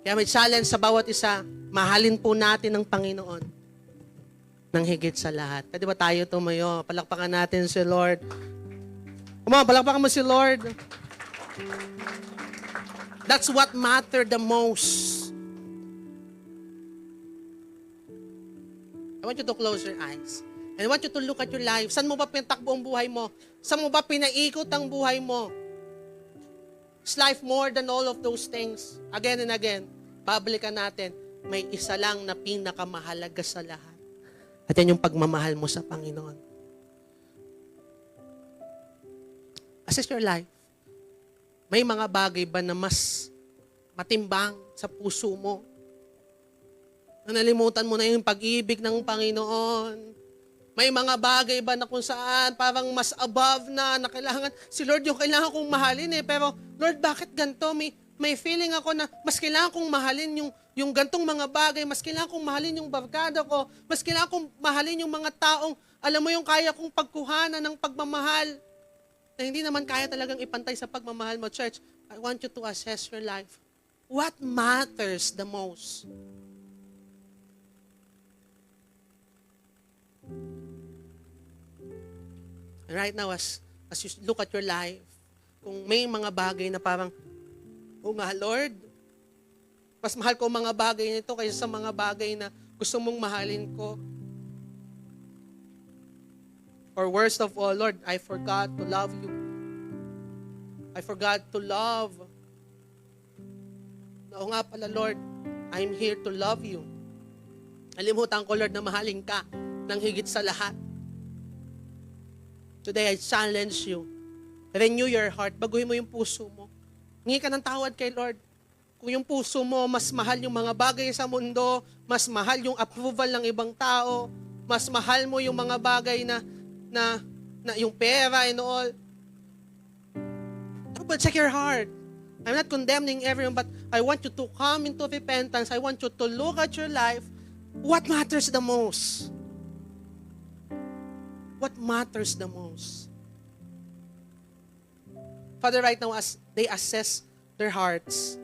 Kaya may challenge sa bawat isa, mahalin po natin ang Panginoon ng higit sa lahat. Pwede ba tayo tumayo? Palakpakan natin si Lord. Come on, palakpakan mo si Lord. That's what matter the most. I want you to close your eyes. And I want you to look at your life. Saan mo ba pinatakbo ang buhay mo? Saan mo ba pinaikot ang buhay mo? Is life more than all of those things? Again and again, babalikan natin, may isa lang na pinakamahalaga sa lahat. At yan yung pagmamahal mo sa Panginoon. Assess your life. May mga bagay ba na mas matimbang sa puso mo? Na nalimutan mo na yung pag-ibig ng Panginoon? May mga bagay ba na kung saan parang mas above na kailangan, si Lord yung kailangan kong mahalin pero Lord, bakit ganito? May feeling ako na mas kailangan kong mahalin yung gantong mga bagay, mas kailangan kong mahalin yung barkada ko, mas kailangan kong mahalin yung mga taong, alam mo yung kaya kong pagkuhanan ng pagmamahal, na hindi naman kaya talagang ipantay sa pagmamahal mo. Church, I want you to assess your life. What matters the most? And right now, as you look at your life, kung may mga bagay na parang, oh nga, Lord, mas mahal ko ang mga bagay nito kaysa sa mga bagay na gusto mong mahalin ko. Or worst of all, Lord, I forgot to love you. I forgot to love. Oo nga pala, Lord, I'm here to love you. Alimutan ko, Lord, na mahalin ka ng higit sa lahat. Today, I challenge you. Renew your heart. Baguhin mo yung puso mo. Hingi ka ng tawad kay Lord. Kung yung puso mo, mas mahal yung mga bagay sa mundo, mas mahal yung approval ng ibang tao, mas mahal mo yung mga bagay na yung pera and all. But check your heart. I'm not condemning everyone, but I want you to come into repentance. I want you to look at your life. What matters the most? What matters the most? Father, right now, as they assess their hearts,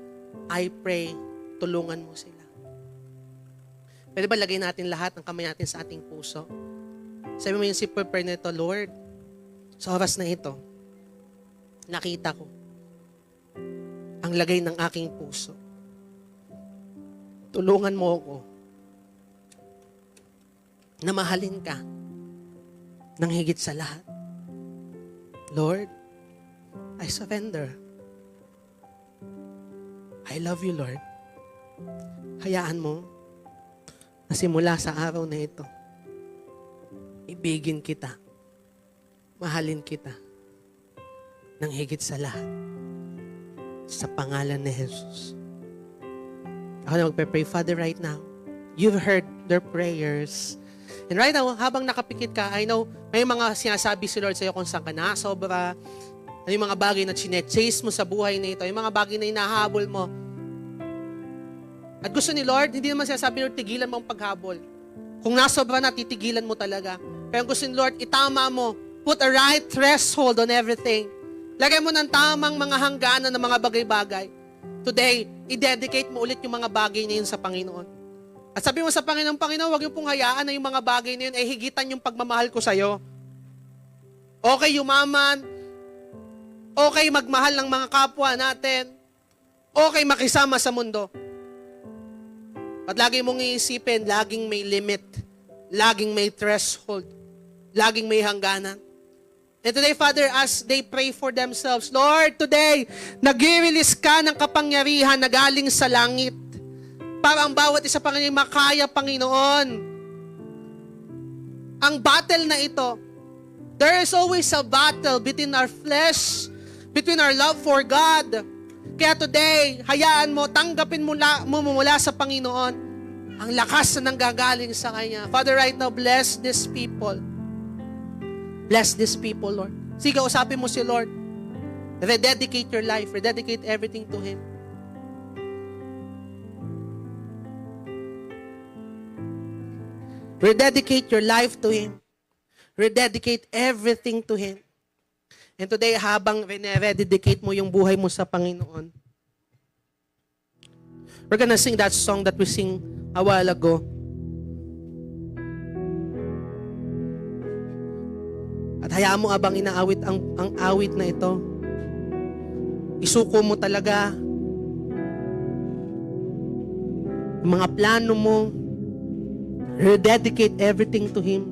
I pray, tulungan mo sila. Pwede ba lagay natin lahat ng kamay natin sa ating puso? Sabi mo yung si prayer nito, Lord, sa oras na ito, nakita ko ang lagay ng aking puso. Tulungan mo ako na mahalin ka ng higit sa lahat. Lord, I surrender. I love you, Lord. Hayaan mo na simula sa araw na ito, ibigin kita, mahalin kita ng higit sa lahat. Sa pangalan ni Jesus. Ako na magpe-pray. Father, right now, you've heard their prayers. And right now, habang nakapikit ka, I know, may mga sinasabi si Lord sa'yo kung saan ka na, sobra. Ano yung mga bagay na chine-chase mo sa buhay na ito, yung mga bagay na hinahabol mo. At gusto ni Lord, hindi naman sinasabi, Lord, tigilan mo ang paghabol. Kung nasobra na, titigilan mo talaga. Pero gusto ni Lord, itama mo. Put a right threshold on everything. Lagay mo ng tamang mga hangganan ng mga bagay-bagay. Today, i-dedicate mo ulit yung mga bagay na yun sa Panginoon. At sabi mo sa Panginoon, Panginoon, huwag yung pong hayaan na yung mga bagay na yun ay higitan yung pagmamahal ko sa'yo. Okay yumaman, okay magmahal ng mga kapwa natin, okay makisama sa mundo. At lagi mong iisipin, laging may limit, laging may threshold, laging may hangganan. And today, Father, as they pray for themselves, Lord, today, nag-release ka ng kapangyarihan na galing sa langit para ang bawat isa, Panginoon, makaya, Panginoon. Ang battle na ito, there is always a battle between our flesh, between our love for God. Kaya today, hayaan mo, tanggapin mo mula sa Panginoon ang lakas na nanggagaling sa Kanya. Father, right now, bless these people. Bless these people, Lord. Sige, usapin mo si Lord. Rededicate your life. Rededicate everything to Him. Rededicate your life to Him. Rededicate everything to Him. And today, habang rededicate mo yung buhay mo sa Panginoon, we're gonna sing that song that we sing a while ago. At hayaan mo abang inaawit ang awit na ito. Isuko mo talaga ang mga plano mo. Rededicate everything to Him.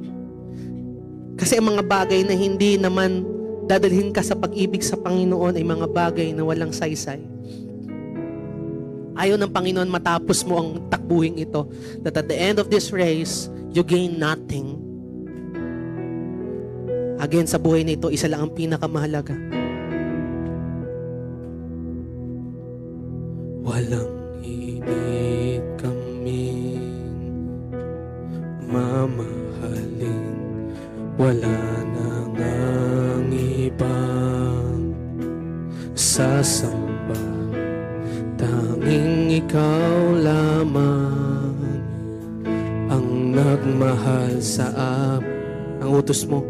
Kasi ang mga bagay na hindi naman dadalhin ka sa pag-ibig sa Panginoon ay mga bagay na walang saysay. Ayaw ng Panginoon matapos mo ang takbuhin ito, that at the end of this race, you gain nothing. Again, sa buhay na ito, isa lang ang pinakamahalaga. Walang hilit kaming mamahalin, wala nang ang ibang sasamba, tanging ikaw lamang ang nagmahal sa ang utos mo.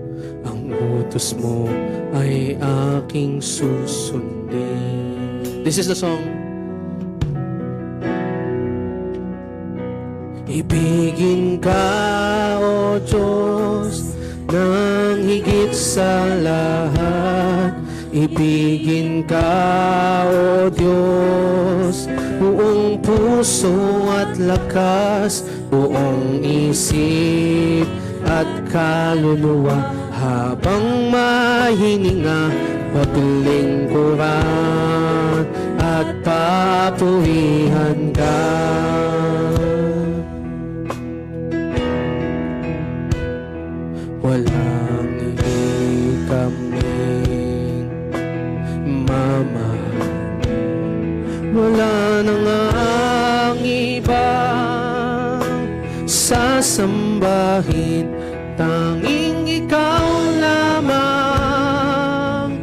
Ang utos mo ay aking susundin. This is the song. Ibigin ka, O Diyos, nang higit sa lahat. Ibigin ka, O Diyos, buong puso at lakas, buong isip at kaluluwa. Habang mahininga, paglingkuran at papurihan ka. Walang ikaming mamahal, wala nang ang ibang sasambahin, tanging ikaw lamang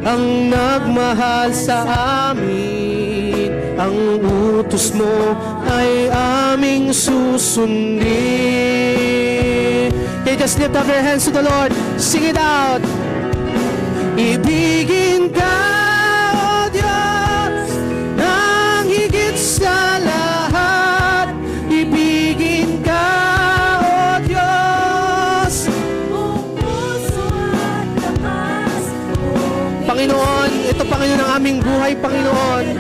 ang nagmahal sa amin. Ang utos mo ay aming susundin. Okay, just lift up your hands to the Lord. Sing it out. Ibigin ka, O Diyos, nang higit sa lahat. Ibigin ka, O Diyos. Panginoon, ito Panginoon ang aming buhay, Panginoon.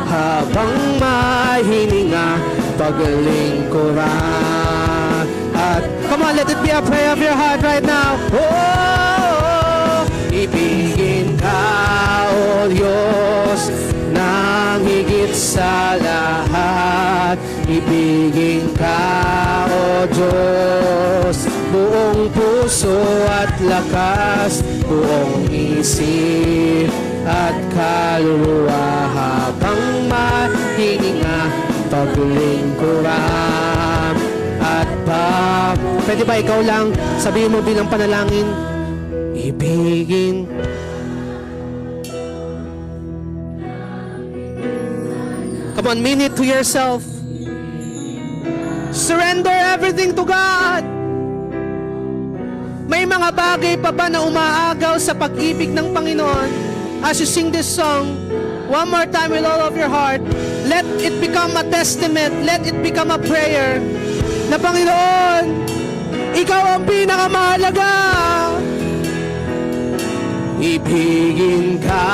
Habang may hininga, paglingkuran. At come on, let it be a prayer of your heart right now. Oh, ibigin ka, O Diyos, nang higit sa lahat. Ibigin ka, O Diyos, buong puso at lakas, buong isip at kaluluwa. Habang mahininga, paglingkuran at pwede ba ikaw lang sabihin mo bilang panalangin, ibigin. Come on, mean it to yourself. Surrender everything to God. May mga bagay pa ba na umaagaw sa pag-ibig ng Panginoon? as you sing this song, one more time with all of your heart, let it become a testament, let it become a prayer, na Panginoon, Ikaw ang pinakamahalaga. Ibigin ka,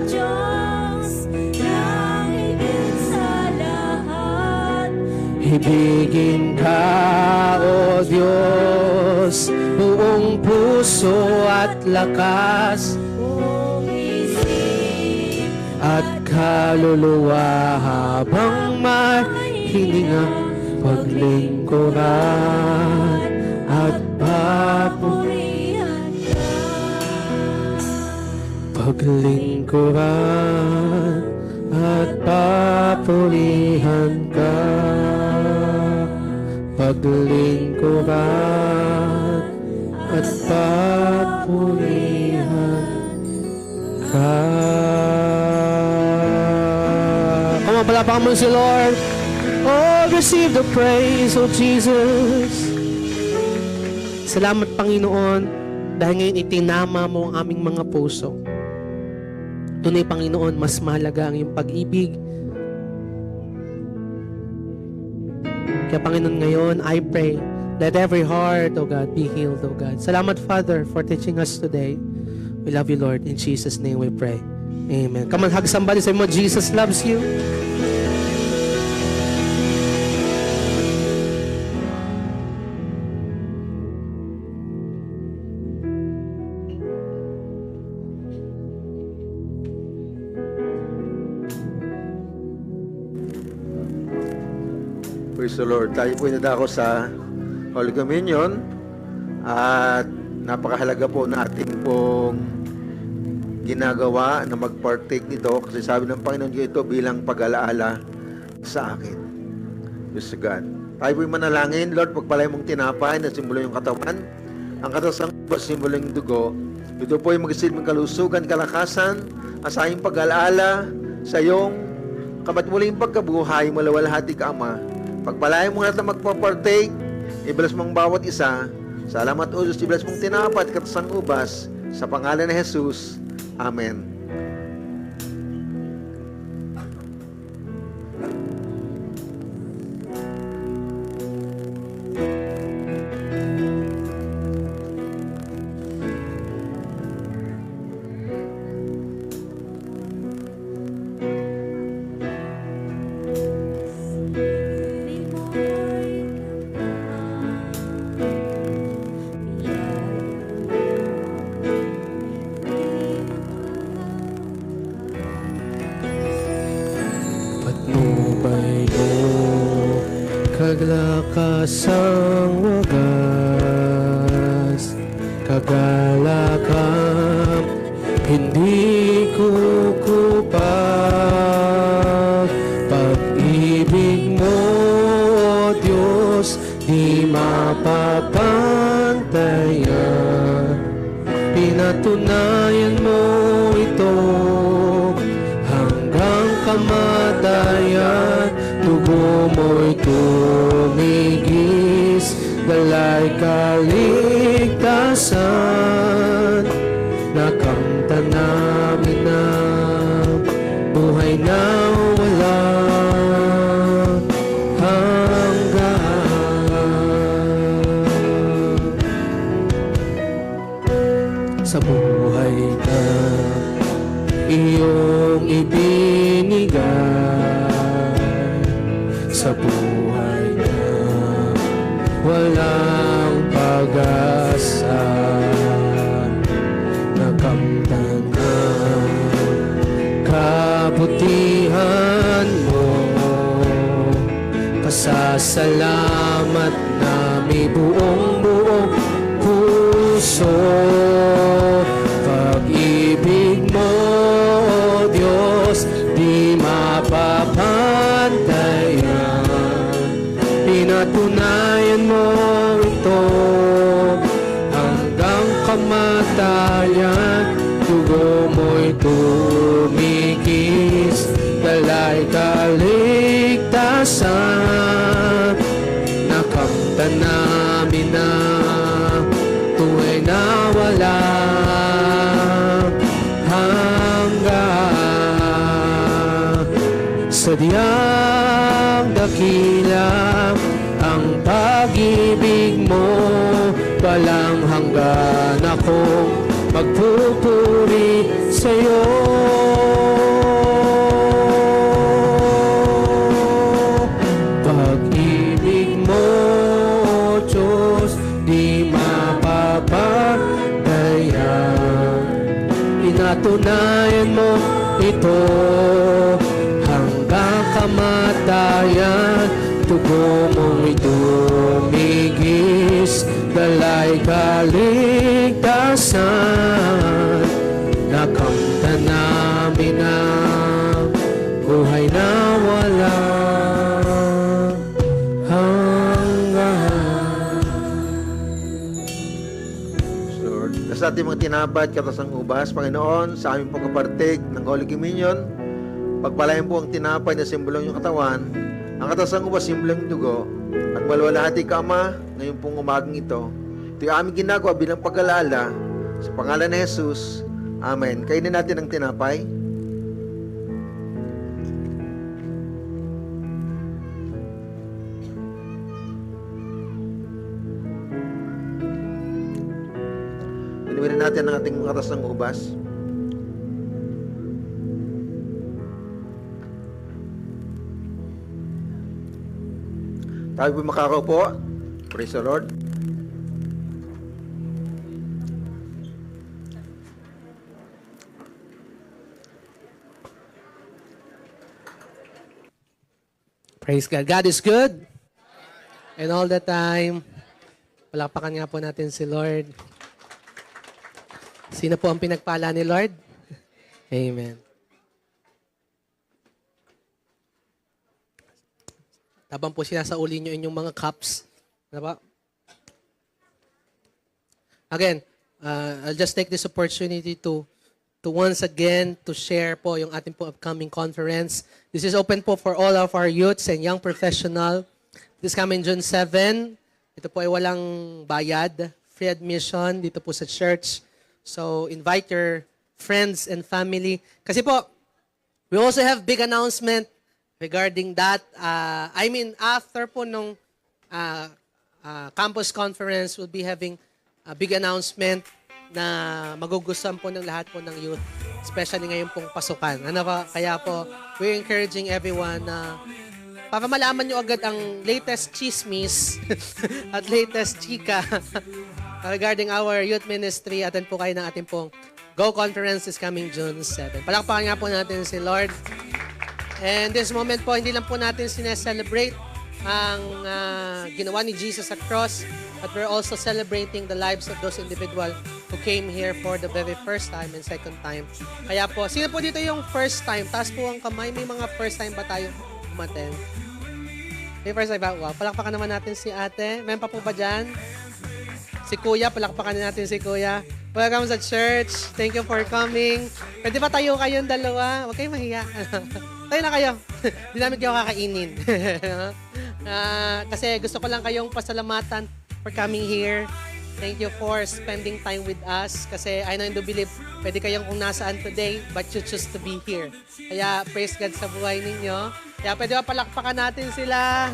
Diyos, na higit sa lahat. ibigin ka, O Diyos, buong puso at lakas, Buong isip at kaluluwa habang may hininga, paglingkuran at purihan ka. paglingkuran at papurihan ka, paglingkuran at papurihan ka. Come on, palapakan mo si Lord. Oh, receive the praise, oh Jesus. Salamat, Panginoon, dahil ngayon itinama mo ang aming mga puso. Tunay, Panginoon, mas mahalaga ang iyong pag-ibig. Kaya, Panginoon, ngayon, I pray, let every heart, oh God, be healed, oh God. Salamat, Father, for teaching us today. We love you, Lord. In Jesus' name we pray. Amen. Come on, hug somebody. Say mo, Jesus loves you. Praise the Lord. Tayo po inadako sa Holy Communion at napakahalaga po na ating pong ginagawa na mag-partake nito kasi sabi ng Panginoon ko ito bilang pag-alaala sa akin. Praise God. Tayo po'y manalangin. Lord, pagpalay mong tinapay na simbolo yung katawan, ang katasang simbolo yung dugo, ito po'y magsilbing kalusugan, kalakasan, sa iyong pag-alaala sa iyong kamatmuling pagkabuhay, malawalhati ka, Ama. Pagpalain mo lahat na magpapartake, i-bless mong bawat isa. Salamat o Diyos, i-bless mong tinapat katasang ubas sa pangalan ni Jesus. Amen. Patnubay mo, kaglakas ang wagas, kagalakam, hindi kukupas. Pag-ibig mo, O Diyos, di mapapantayan. Pinatunayan mo ito hanggang kamatayan. Dugo mo'y tumigis, dalay kaligtasan. Nakamta namin na buhay na walang hanggan. Sa buhay na iyong ibinigay, sa buhay na walang pag-asa, nakamtan ang kabutihan mo. Pasasalamat namin buong puso. Pag-ibig mo, O Diyos, di mapapantayan. Pinatunayan mo ito hanggang kamatayan. Dugo mo'y tumigis, dalay kaligtasan. Nakamtan namin na tunay na walang hanggan. sadyang dakila ang pag-ibig mo, walang hanggan akong magpupuri sa'yo. Pag-ibig mo, Diyos, di mapapadayan. Pinatunayan mo ito hanggang kamatayan. Tugo mong dumigis, dalay kaligtasan. Nakamtan namin ang buhay na walang hanggan. Lord, sa ating mga tinapay at katasang ubas, Panginoon, sa aming pagkapartig ng Holy Communion, pagpalain po ang tinapay na simbolong yung katawan, ang katasang ubas simbolong yung dugo, at malwalhati ka, Ama, ngayon pong umagang ito. Ito yung aming ginagawa bilang pag-alala sa pangalan ni Jesus. Amen. Kainin natin ang tinapay. Inumin natin ang ating katasang ubas. Tayo po makakaupo. Praise the Lord. Praise God. God is good. And all the time, palakpakan nga po natin si Lord. Sino po ang pinagpala ni Lord? Amen. Tabang po sinasauli nyo inyong mga cups. Ano ba? Again, I'll just take this opportunity to once again to share po yung ating po upcoming conference. This is open po for all of our youths and young professional. This coming June 7. Ito po ay walang bayad. Free admission dito po sa church. So invite your friends and family. Kasi po, we also have big announcement regarding that. After po nung campus conference, we'll be having a big announcement na magugustuhan po ng lahat po ng youth, especially ngayon pong pasukan. Ano ba? Kaya po, we're encouraging everyone na para malaman nyo agad ang latest chismis at latest chika regarding our youth ministry. Attend po kayo ng ating pong Go Conference is coming June 7. Palakpakan nga po natin si Lord. And this moment po, hindi lang po natin sineselebrate ang ginawa ni Jesus at cross, but we're also celebrating the lives of those individuals who came here for the very first time and second time. Kaya po, sino po dito yung first time? Taas po ang kamay. May mga first time ba tayo umattend? May first time ba? Wow. Palakpakan naman natin si ate. Meron pa po ba dyan? Si kuya, palakpakan natin si kuya. Welcome sa church. Thank you for coming. Pwede ba tayo kayong dalawa? Huwag kayong mahiya. Tayo na kayo. Hindi namin kayo kakainin. Kasi gusto ko lang kayong pasalamatan for coming here. Thank you for spending time with us. Kasi I know and do believe, pwede kayong kung nasaan today, but you choose to be here. Kaya praise God sa buhay ninyo. Kaya pwede ba palakpakan natin sila.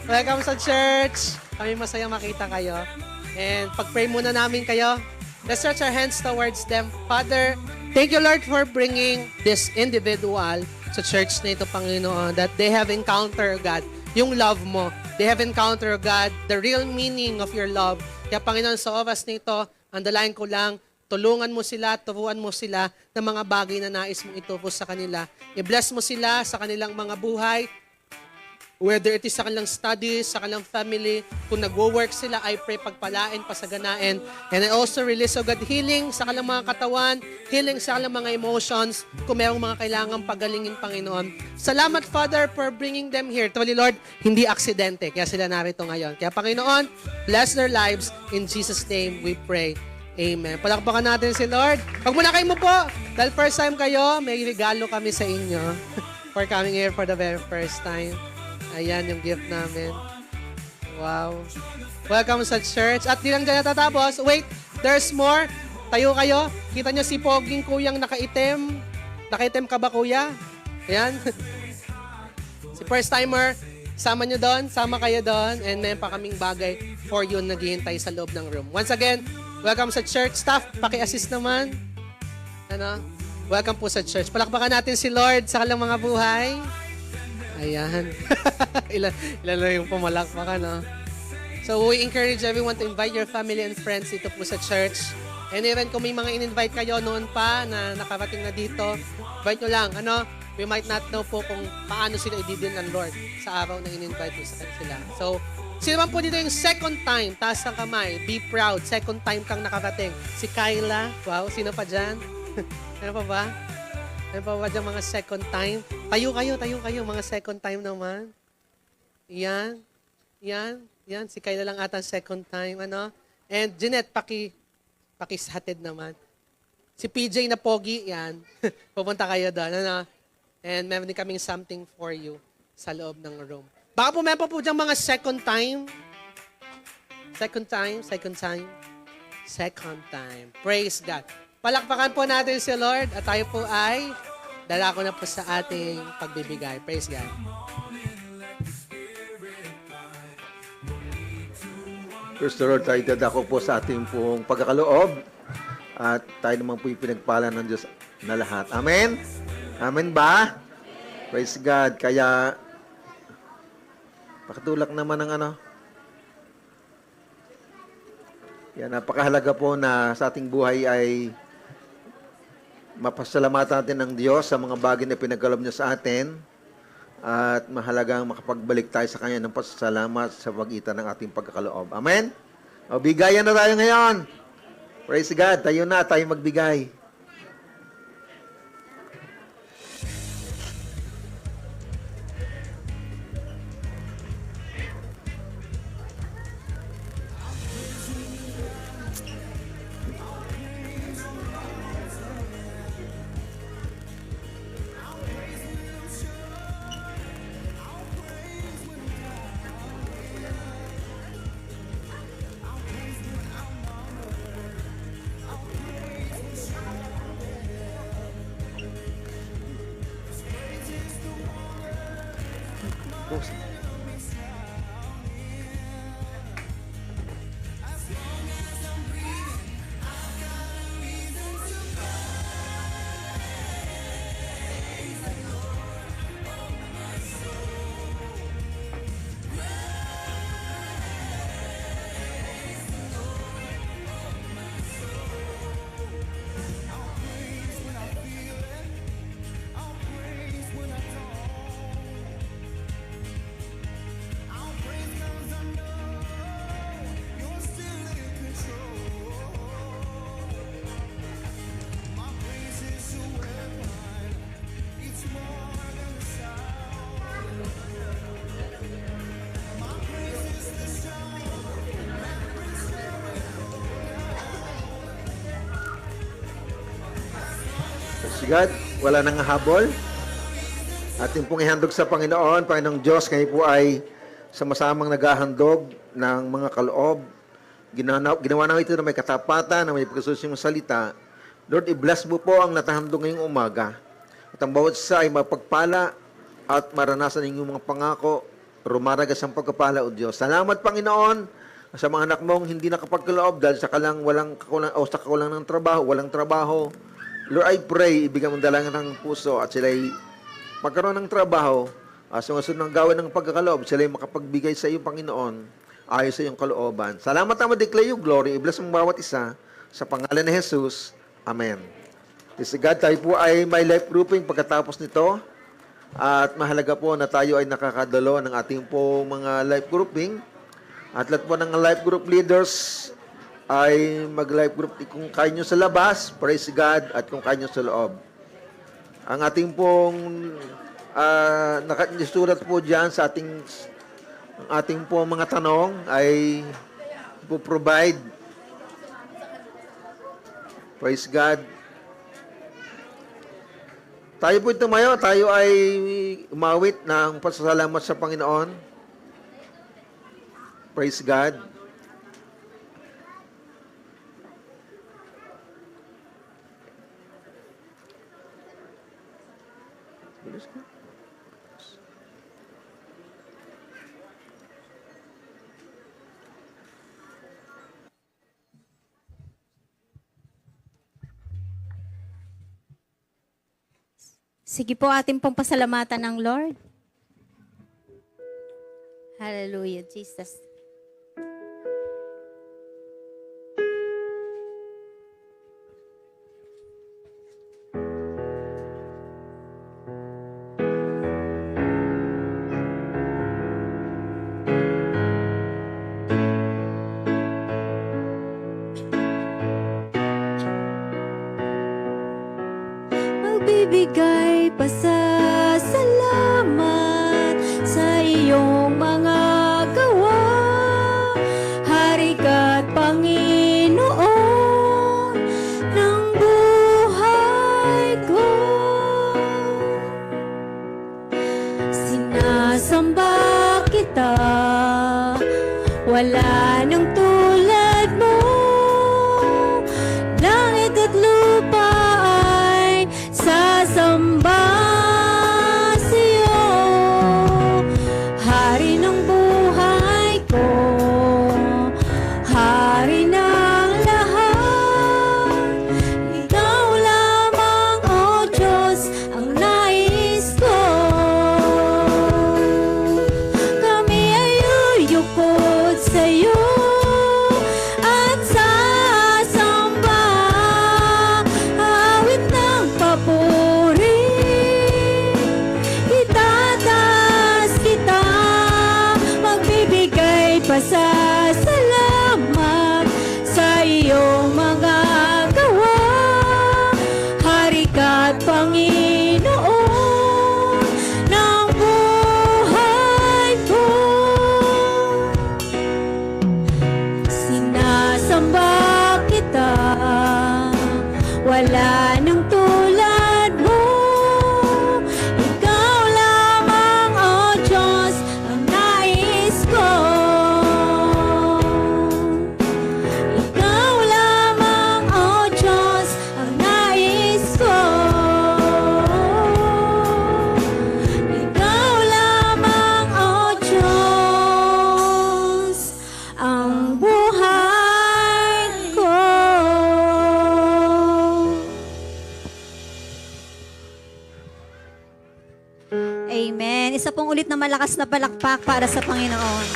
Welcome sa church. Kami masaya makita kayo. And pag-pray muna namin kayo. Let's stretch our hands towards them. Father, thank you, Lord, for bringing this individual sa church na ito, Panginoon, that they have encountered, God, yung love mo. They have encountered, God, the real meaning of your love. Kaya, Panginoon, sa oras nito, andalain ko lang, tulungan mo sila, turuan mo sila ng mga bagay na nais mong itupos sa kanila. I-bless mo sila sa kanilang mga buhay, whether it is sa kanilang studies, sa kanilang family, kung nagwo-work sila, I pray pagpalain, pasaganain. And I also release, O God, healing sa kanilang mga katawan, healing sa kanilang mga emotions, kung mayroong mga kailangang pagalingin, Panginoon. Salamat, Father, for bringing them here. Truly, Lord, hindi aksidente, kaya sila narito ngayon. Kaya, Panginoon, bless their lives. In Jesus' name, we pray. Amen. Palakpakan natin si Lord. Pag muna kayo mo po, dahil first time kayo, may regalo kami sa inyo for coming here for the very first time. Ayan yung gift namin. Wow. Welcome sa church. At di lang dyan natatapos. Wait, there's more. Tayo kayo. Kita nyo si Poging kuyang nakaitim. Nakaitim ka ba, kuya? Ayan. Si first timer, sama nyo doon, sama kayo doon, and meron pa kaming bagay for you naghihintay sa loob ng room. Once again, welcome sa church. Staff, paki-assist naman. Welcome po sa church. Palakpakan natin si Lord sa kanilang mga buhay. Ayan. ilan lang yung pumalakpakan, no? So, we encourage everyone to invite your family and friends dito po sa church. And even kung may mga in-invite kayo noon pa na nakarating na dito, invite nyo lang. We might not know po kung paano sila ididin ng Lord sa araw na in-invite mo sa kanila. So, sino man po dito yung second time, taas ng kamay, be proud, second time kang nakarating. Si Kyla, wow, sino pa dyan? Ano pa ba? Ano pa ba dyan mga second time? Tayo kayo, mga second time naman. Yan, si Kyla lang ata second time, And Jeanette, pakihatid naman. Si PJ na pogi, yan. Pupunta kayo doon, And meron din kaming something for you sa loob ng room. Baka po meron po dyan mga second time. Praise God. Palakpakan po natin si Lord at tayo po ay dalako na po sa ating pagbibigay. Praise God. Praise the Lord, tayo dadako po sa ating pong pagkakaloob at tayo naman po yung pinagpala ng Diyos na lahat. Amen? Amen ba? Praise God. Kaya, pakatulak naman ng Yan, napakahalaga po na sa ating buhay ay mapasalamatan natin ng Diyos sa mga bagay na pinagkaloob niya sa atin at mahalagang makapagbalik tayo sa Kanya ng pasasalamat sa pagitan ng ating pagkakaloob. Amen? O, bigayan na tayo ngayon. Praise God. Tayo na, tayo magbigay. God, wala nang habol. Ating pong ihandog sa Panginoon, Panginoong Diyos, kayo po ay sama-samang naghahandog ng mga kaloob. Ginawa na ito na may katapatan, na may pagkasusing salita. Lord, i-bless mo po ang natahandog ngayong umaga. At ang bawat isa ay mapagpala at maranasan ninyong mga pangako, rumaragas ang pagkapala, O Diyos. Salamat, Panginoon, sa mga anak mong hindi nakapagkaloob dahil sa walang kakulang ng trabaho, walang trabaho. Lord, I pray, ibigay mong dalangin ng puso at sila'y magkaroon ng trabaho, sunod ng gawin ng pagkakaloob, sila'y makapagbigay sa iyo, Panginoon, ayon sa iyong kalooban. Salamat na ma-declare yung glory, i-bless mong bawat isa, sa pangalan ni Jesus. Amen. This God, tayo po ay may life grouping pagkatapos nito, at mahalaga po na tayo ay nakakadalo ng ating po mga life grouping, at lahat po ng life group leaders, ay mag-life group kung kaya nyo sa labas, praise God, at kung kaya nyo sa loob. Ang ating pong nakasulat po dyan sa ating pong mga tanong ay po-provide. Praise God. Tayo po tumayo, tayo ay umawit ng pasasalamat sa Panginoon. Praise God. Sige po, ating pong pasalamatan ng Lord. Hallelujah, Jesus. Magbibigay pasasalamat sa iyong mga gawa. Hari ka't Panginoon ng buhay ko. Sinasamba kita, wala nang tulad mo. Langit at lupa ay sasamba sa'yo. Hari ng buhay ko, hari ng lahat. Ikaw lamang, O Diyos, ang nais ko. Kami ay uyukod sa'yo at sasamba. Awit ng papuri, itataas kita. Magbibigay pasasalamat sa iyong mga gawa. Hari ka't Panginoon ng buhay ko. Sinasamba kita, wala nang tulad mo. Ikaw lamang, O Diyos, ang nais ko. Ikaw lamang, O Diyos, ang nais ko. Ikaw lamang, O Diyos, ang buhay ko. Amen. Isa pong ulit na malakas na palakpak para sa Panginoon.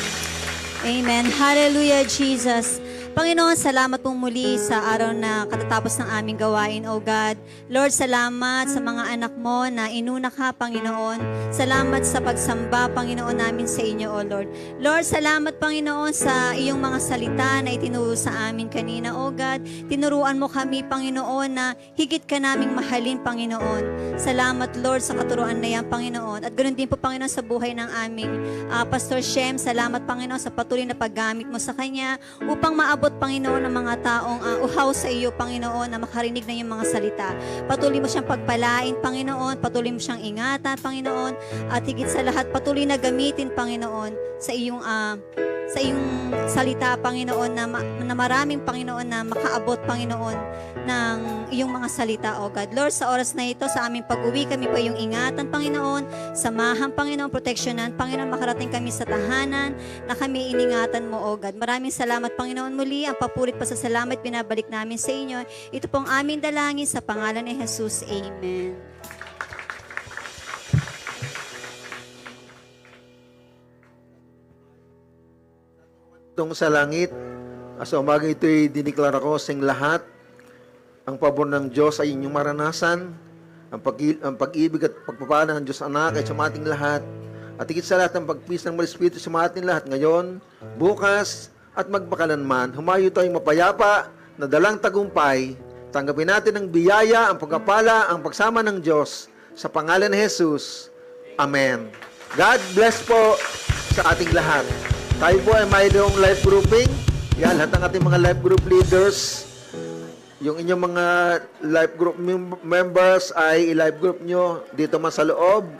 Amen. Hallelujah, Jesus. Panginoon, salamat po muli sa araw na katatapos ng aming gawain, O God. Lord, salamat sa mga anak mo na inuna ka, Panginoon. Salamat sa pagsamba, Panginoon, namin sa inyo, O Lord. Lord, salamat, Panginoon, sa iyong mga salita na itinuro sa amin kanina, O God. Tinuruan mo kami, Panginoon, na higit ka naming mahalin, Panginoon. Salamat, Lord, sa katuruan na yan, Panginoon. At ganoon din po, Panginoon, sa buhay ng aming Pastor Shem. Salamat, Panginoon, sa patuloy na paggamit mo sa kanya upang maabot, Panginoon, ng mga taong uhaw sa iyo, Panginoon, na makarinig na yung mga salita. Patuloy mo siyang pagpalain, Panginoon. Patuloy mo siyang ingatan, Panginoon. At higit sa lahat, patuloy na gamitin, Panginoon, sa iyong salita, Panginoon, na maraming, Panginoon, na makaabot, Panginoon, ng iyong mga salita, O God. Lord, sa oras na ito, sa aming pag-uwi, kami po yung ingatan, Panginoon, samahan, Panginoon, proteksyonan, Panginoon, makarating kami sa tahanan, na kami iningatan mo, O God. Maraming salamat, Panginoon, muli, ang papurit pa sa salamat, binabalik namin sa inyo. Ito pong aming dalangin sa pangalan ni Jesus. Amen. Itong sa langit, sa umaga ito'y diniklara ko sa lahat, ang pabor ng Diyos ay inyong maranasan, ang pag-ibig at pagpapala ng Diyos Anak ay sumating lahat, at higit sa lahat ang pagpis ng Maling Espiritu sumating lahat ngayon, bukas, at magpakalanman. Humayo tayong mapayapa na dalang tagumpay. Tanggapin natin ang biyaya, ang pagpapala, ang pagsama ng Diyos sa pangalan ni Jesus. Amen. God bless po sa ating lahat. Tayo po ay mayroong life grouping. Yan, lahat ng ating mga life group leaders. Yung inyong mga life group members ay i-life group nyo dito man sa loob.